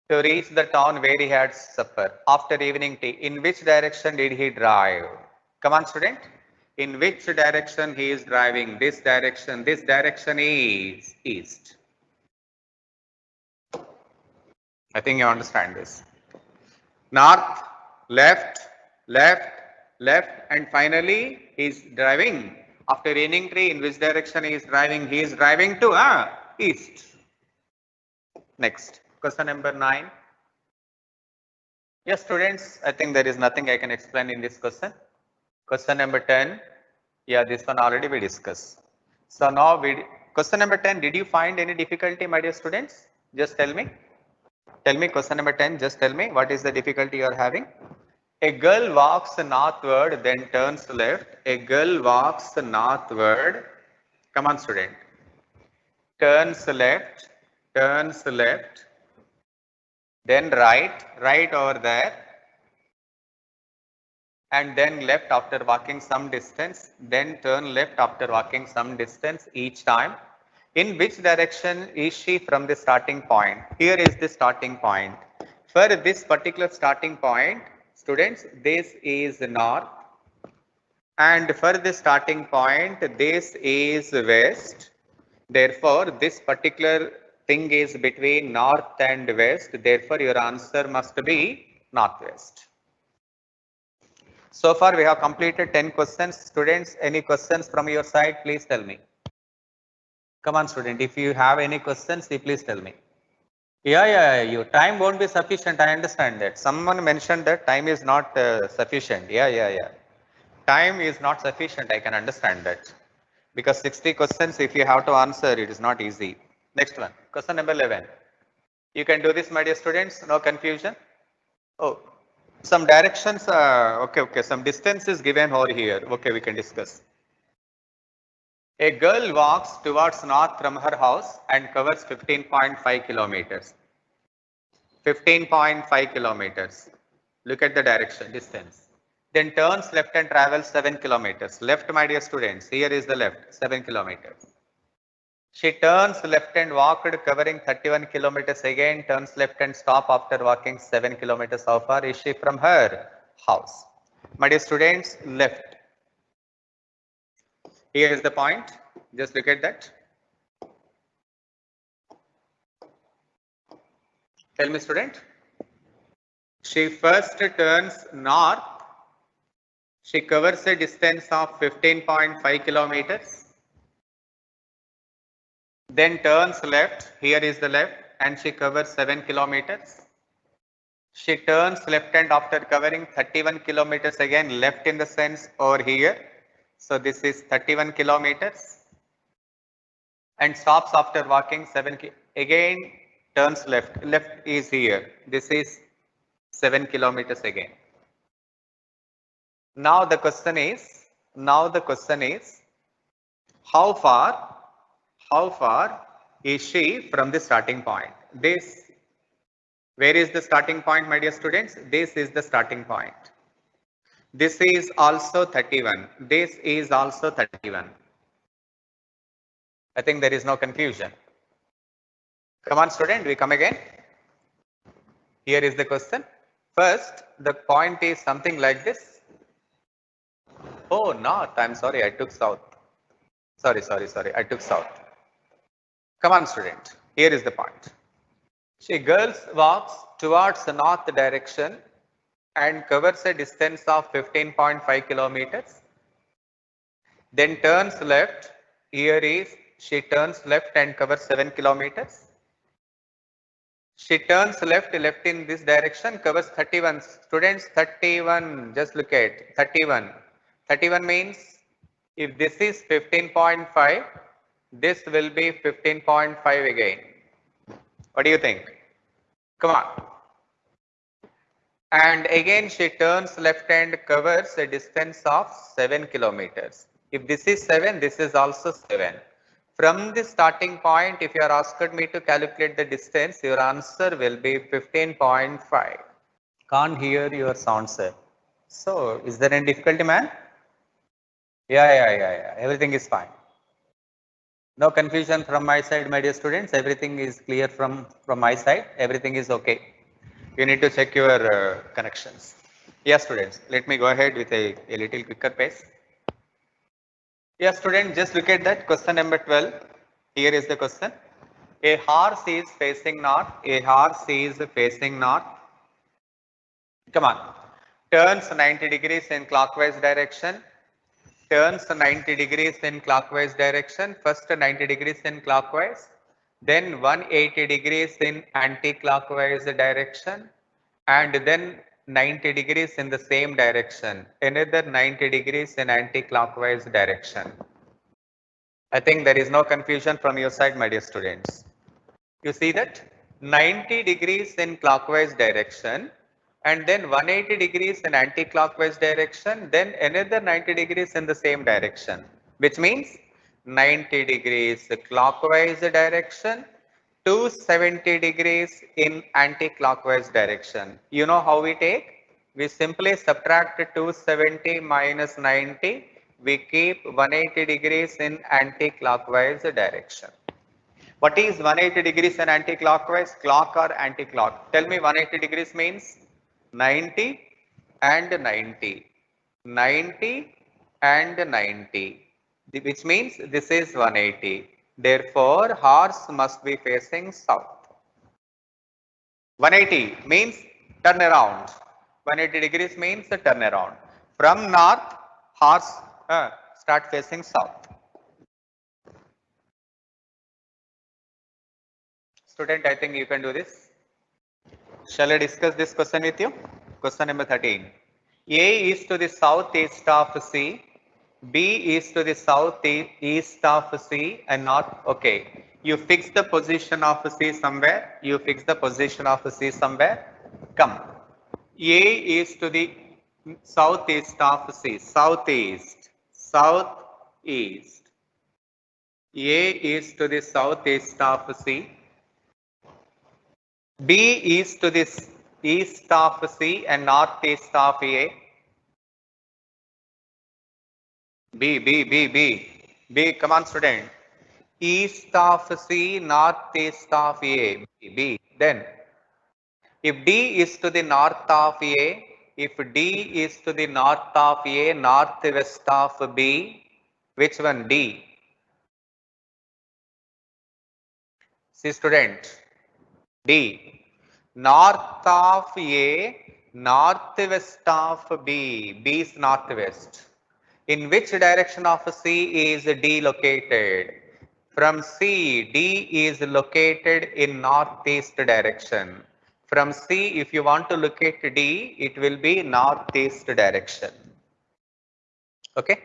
To reach the town where he had supper after evening tea, in which direction did he drive? Come on, student. In which direction he is driving? This direction. This direction is east. I think you understand this. North, left, and finally he is driving. After evening tea, in which direction he is driving? He is driving to east. Next, question number 9. Yes, students, I think there is nothing I can explain in this question. Question number 10. Yeah, this one already we discussed. So now question number 10, did you find any difficulty, my dear students? Just tell me. Tell me question number 10, just tell me what is the difficulty you are having. A girl walks northward, then turns left. A girl walks northward. Come on, student. Turns left, then right over there, and then left after walking some distance, then turn left after walking some distance each time. In which direction is she from the starting point? Here is the starting point. For this particular starting point, students, this is north, and for the starting point, this is west. Therefore, this particular thing is between north and west. Therefore, your answer must be northwest. So far, we have completed 10 questions. Students, any questions from your side? Please tell me. Come on, student. If you have any questions, please tell me. Yeah. Your time won't be sufficient. I understand that. Someone mentioned that time is not sufficient. Yeah. Time is not sufficient. I can understand that. Because 60 questions, if you have to answer, it is not easy. Next one. Question number 11. You can do this, my dear students. No confusion. Oh, some directions. Okay. Some distance is given over here. Okay, we can discuss. A girl walks towards north from her house and covers 15.5 kilometers. 15.5 kilometers. Look at the direction, distance. Then turns left and travels 7 kilometers. Left, my dear students. Here is the left, 7 kilometers. She turns left and walked, covering 31 kilometers. Again, turns left and stop after walking 7 kilometers. How far is she from her house? My dear students, left. Here is the point. Just look at that. Tell me, student. She first turns north. She covers a distance of 15.5 kilometers. Then turns left. Here is the left, and she covers 7 kilometers. She turns left, and after covering 31 kilometers, again left in the sense over here. So this is 31 kilometers. And stops after walking 7 again turns left. Left is here. This is 7 kilometers again. Now the question is, how far is she from the starting point? Where is the starting point, my dear students? This is the starting point. This is also 31. This is also 31. I think there is no confusion. Come on, student, we come again. Here is the question. First, the point is something like this. Oh, north. I'm sorry, I took south. Sorry. I took south. Come on, student. Here is the point. See, girls walks towards the north direction and covers a distance of 15.5 kilometers. Then turns left. Here is she turns left and covers 7 kilometers. She turns left in this direction, covers 31. Students, 31. Just look at 31. 31 means if this is 15.5, this will be 15.5 again. What do you think? Come on. And again she turns left and covers a distance of 7 kilometers. If this is 7, this is also 7. From the starting point, if you are asked me to calculate the distance, your answer will be 15.5. Can't hear your sound, sir. So, is there any difficulty, man? Yeah. Everything is fine. No confusion from my side, my dear students. Everything is clear from my side. Everything is okay. You need to check your connections. Yes, students. Let me go ahead with a little quicker pace. Yes, student, just look at that question number 12. Here is the question. A horse is facing north. A horse is facing north. Come on. Turns 90 degrees in clockwise direction. Turns 90 degrees in clockwise direction. First 90 degrees in clockwise. Then 180 degrees in anti-clockwise direction. And then 90 degrees in the same direction. Another 90 degrees in anti-clockwise direction. I think there is no confusion from your side, my dear students. You see that 90 degrees in clockwise direction and then 180 degrees in anti-clockwise direction, then another 90 degrees in the same direction, which means 90 degrees clockwise direction, 270 degrees in anti-clockwise direction. You know how we take? We simply subtract 270 minus 90. We keep 180 degrees in anti-clockwise direction. What is 180 degrees and anti-clockwise? Clock or anti-clock? Tell me 180 degrees means 90 and 90. 90 and 90. Which means this is 180. Therefore, horse must be facing south. 180 means turn around. 180 degrees means the turn around. From north, horse start facing south. Student, I think you can do this. Shall I discuss this question with you? Question number 13. A is to the southeast of C. B is to the southeast of C and not, okay. You fix the position of C somewhere. You fix the position of C somewhere. Come. A is to the southeast of C. Southeast. Southeast. A is to the southeast of C. B is to the east of C and northeast of A. B, come on student. East of C, northeast of A. B. Then, if D is to the north of A, if D is to the north of A, northwest of B, which one? D. See student. D. North of A, northwest of B. B is northwest. In which direction of C is D located? From C, D is located in northeast direction. From C, if you want to locate D, it will be northeast direction. Okay?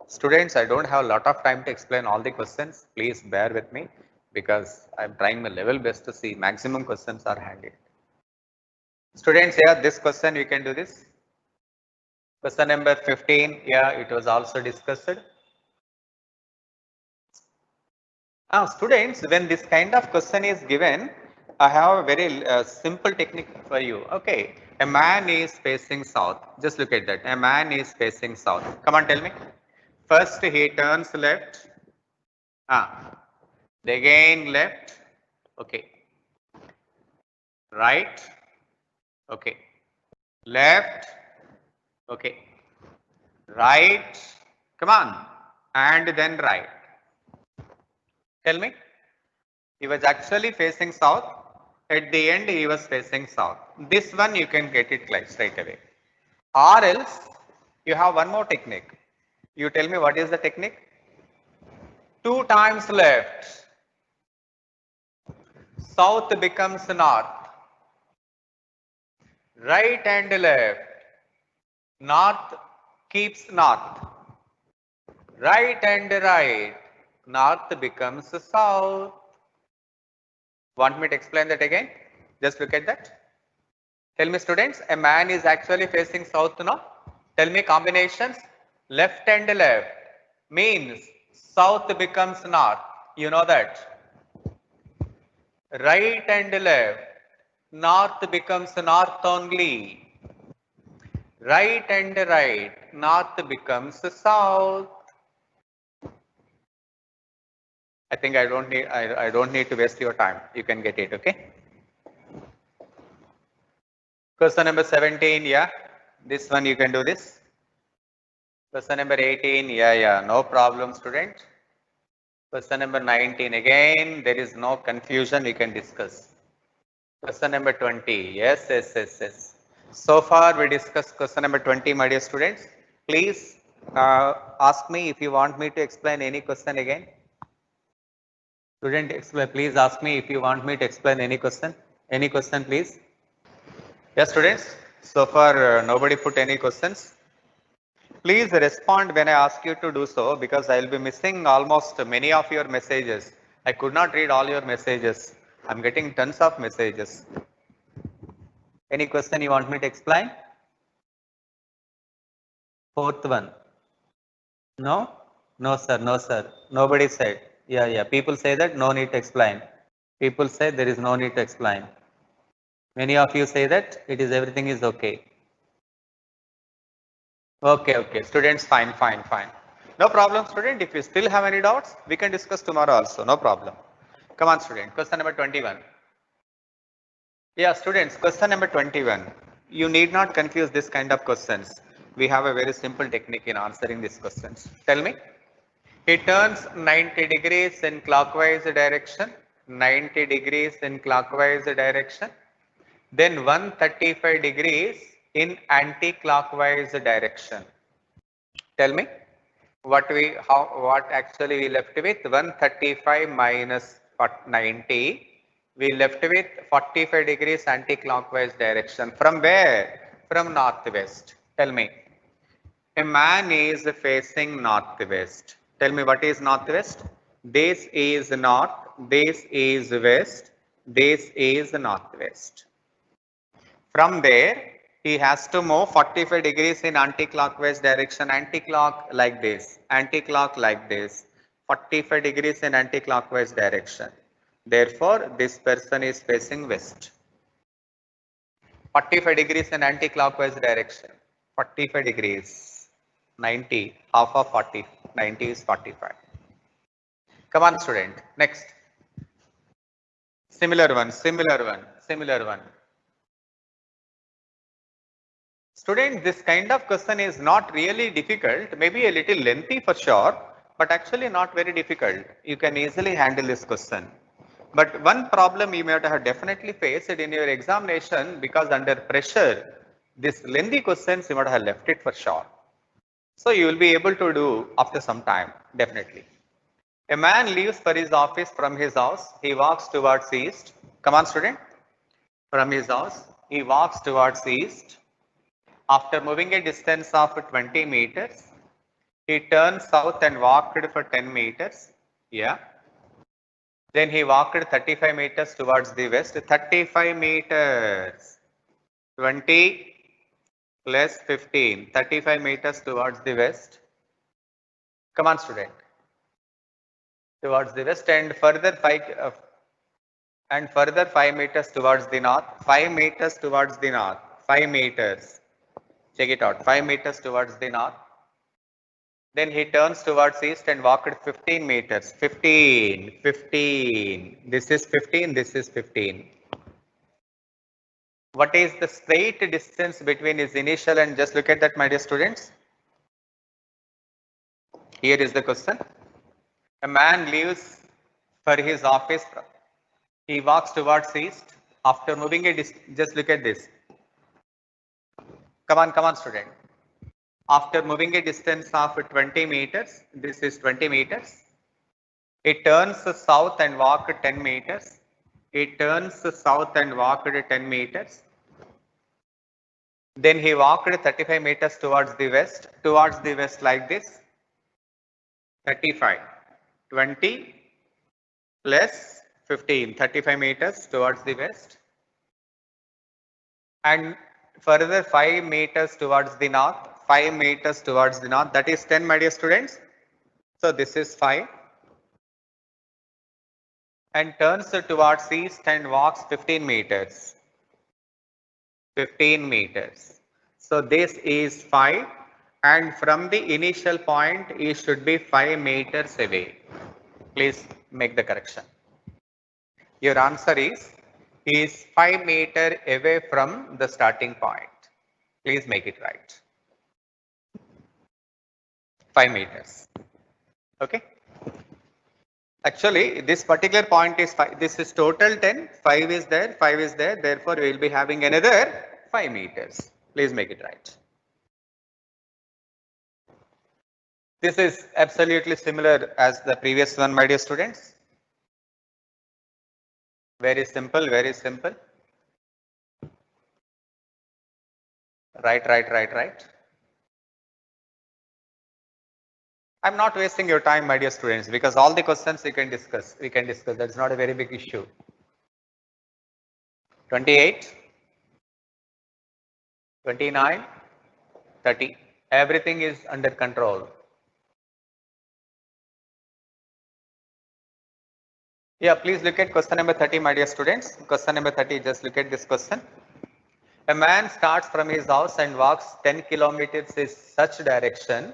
Students, I don't have a lot of time to explain all the questions. Please bear with me because I'm trying my level best to see maximum questions are handled. Students, here this question you can do this. Question number 15, yeah, it was also discussed. Students, when this kind of question is given, I have a very simple technique for you. Okay, a man is facing south. Just look at that. A man is facing south. Come on, tell me. First, he turns left. Again left. Okay. Right. Okay. Left. Okay. Right. Come on. And then right. Tell me. He was actually facing south. At the end, he was facing south. This one you can get it like straight away. Or else, you have one more technique. You tell me what is the technique? 2 times left. South becomes north. Right and left. North keeps north. Right and right. North becomes south. Want me to explain that again? Just look at that. Tell me, students, a man is actually facing south now. Tell me combinations. Left and left means south becomes north. You know that. Right and left, north becomes north only. Right and right, north becomes south. I think I don't need to waste your time. You can get it, okay? Question number 17, yeah. This one you can do this. Question number 18, yeah, no problem, student. Question number 19, again, there is no confusion, we can discuss. Question number 20, yes. So far we discussed question number 20, my dear students. Please ask me if you want me to explain any question again. Student, please ask me if you want me to explain any question. Any question, please. Yes, students. So far, nobody put any questions. Please respond when I ask you to do so, because I will be missing almost many of your messages. I could not read all your messages. I'm getting tons of messages. Any question you want me to explain? Fourth one. No? No, sir. No, sir. Nobody said. Yeah. People say that no need to explain. People say there is no need to explain. Many of you say that it is everything is okay. Okay. Students, fine. No problem, student. If you still have any doubts, we can discuss tomorrow also. No problem. Come on, student. Question number 21. Yeah, students, question number 21. You need not confuse this kind of questions. We have a very simple technique in answering these questions. Tell me. He turns 90 degrees in clockwise direction. 90 degrees in clockwise direction. Then 135 degrees in anti-clockwise direction. Tell me what actually we left with 135 minus 90. We left with 45 degrees anti-clockwise direction. From where? From northwest. Tell me. A man is facing northwest. Tell me what is northwest? This is north, this is west, this is northwest. From there, he has to move 45 degrees in anti-clockwise direction, anti-clock like this, 45 degrees in anti-clockwise direction. Therefore, this person is facing west. 45 degrees in anti-clockwise direction, 45 degrees, 90, half of 40, 90 is 45. Come on, student, next. Similar one. Student, this kind of question is not really difficult, maybe a little lengthy for sure, but actually not very difficult. You can easily handle this question. But one problem you might have definitely faced in your examination, because under pressure, this lengthy questions you might have left it for sure. So you will be able to do after some time, definitely. A man leaves for his office from his house. He walks towards east. Come on, student. From his house, he walks towards east. After moving a distance of 20 meters, he turned south and walked for 10 meters. Yeah. Then he walked 35 meters towards the west. 35 meters. 20 plus 15, 35 meters towards the west. Come on, student. Towards the west and further 5 meters towards the north. 5 meters towards the north. 5 meters. Check it out. 5 meters towards the north. Then he turns towards east and walked 15 meters. 15, 15. This is 15. This is 15. What is the straight distance between his initial and just look at that, my dear students. Here is the question. A man leaves for his office. He walks towards east. After moving a distance, just look at this. Come on, student. After moving a distance of 20 meters, this is 20 meters. It turns south and walk 10 meters. It turns south and walked 10 meters. Then he walked 35 meters towards the west like this. 35, 20 plus 15, 35 meters towards the west. And further 5 meters towards the north, 5 meters towards the north, that is 10, my dear students. So this is 5. And turns towards east and walks 15 meters. 15 meters. So this is 5. And from the initial point, it should be 5 meters away. Please make the correction. Your answer is 5 meters away from the starting point. Please make it right. 5 meters. Okay. Actually, this particular point is 5. This is total 10. 5 is there. 5 is there. Therefore, we will be having another 5 meters. Please make it right. This is absolutely similar as the previous one, my dear students. Very simple, very simple. Right. I'm not wasting your time, my dear students, because all the questions we can discuss. That's not a very big issue. 28, 29, 30. Everything is under control. Yeah, please look at question number 30, my dear students. Question number 30, just look at this question. A man starts from his house and walks 10 kilometers in such direction.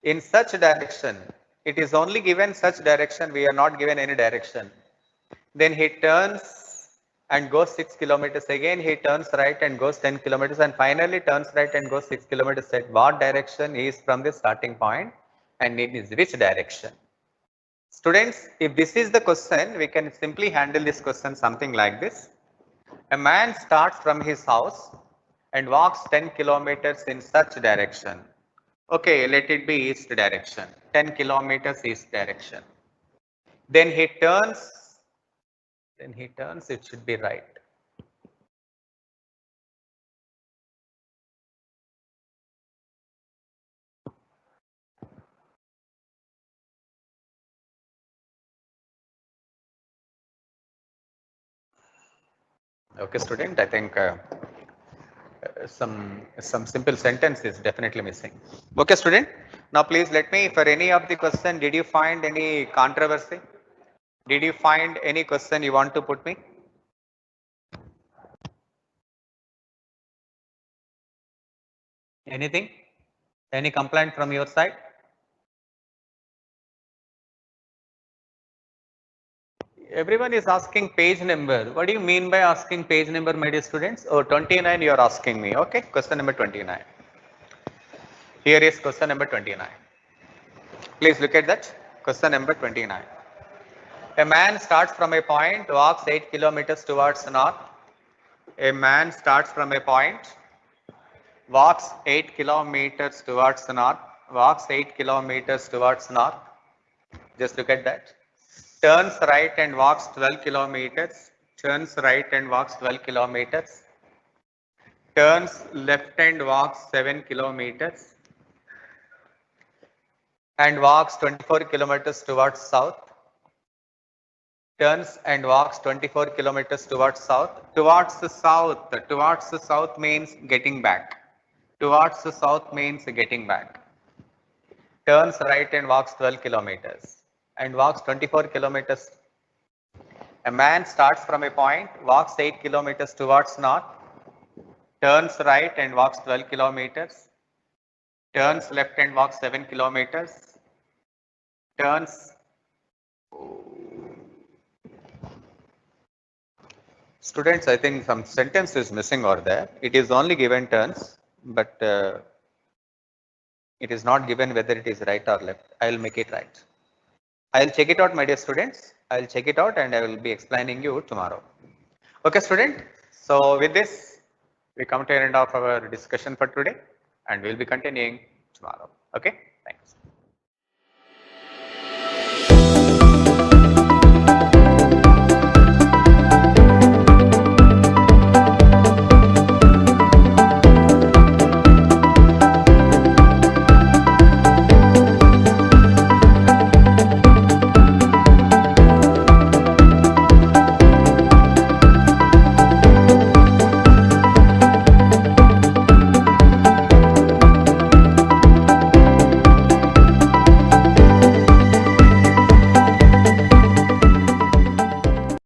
In such direction, it is only given such direction, we are not given any direction. Then he turns and goes 6 kilometers. Again, he turns right and goes 10 kilometers and finally turns right and goes 6 kilometers. At what direction he is from the starting point and in which direction? Students, if this is the question, we can simply handle this question something like this. A man starts from his house and walks 10 kilometers in such direction. Okay, let it be east direction. 10 kilometers east direction. Then he turns, it should be right. Okay, student, I think some simple sentence is definitely missing. Okay, student. Now, please let me, for any of the question, did you find any controversy? Did you find any question you want to put me? Anything? Any complaint from your side? Everyone is asking page number. What do you mean by asking page number, my dear students? Oh, 29 you are asking me. Okay, question number 29. Here is question number 29. Please look at that. Question number 29. A man starts from a point, walks 8 kilometers towards north. A man starts from a point, walks 8 kilometers towards north. Walks 8 kilometers towards north. Just look at that. Turns right and walks 12 kilometers. Turns right and walks 12 kilometers. Turns left and walks 7 kilometers. And walks 24 kilometers towards south. turns and walks 24 kilometers towards south. Towards the south means getting back. Towards the south means getting back. Turns right and walks 12 kilometers and walks 24 kilometers. A man starts from a point, walks 8 kilometers towards north, turns right and walks 12 kilometers, turns left and walks 7 kilometers, turns. Students, I think some sentence is missing over there. It is only given turns, but it is not given whether it is right or left. I will make it right. I will check it out, my dear students. I will check it out and I will be explaining you tomorrow. Okay, student. So with this, we come to the end of our discussion for today and we'll be continuing tomorrow. Okay, thanks.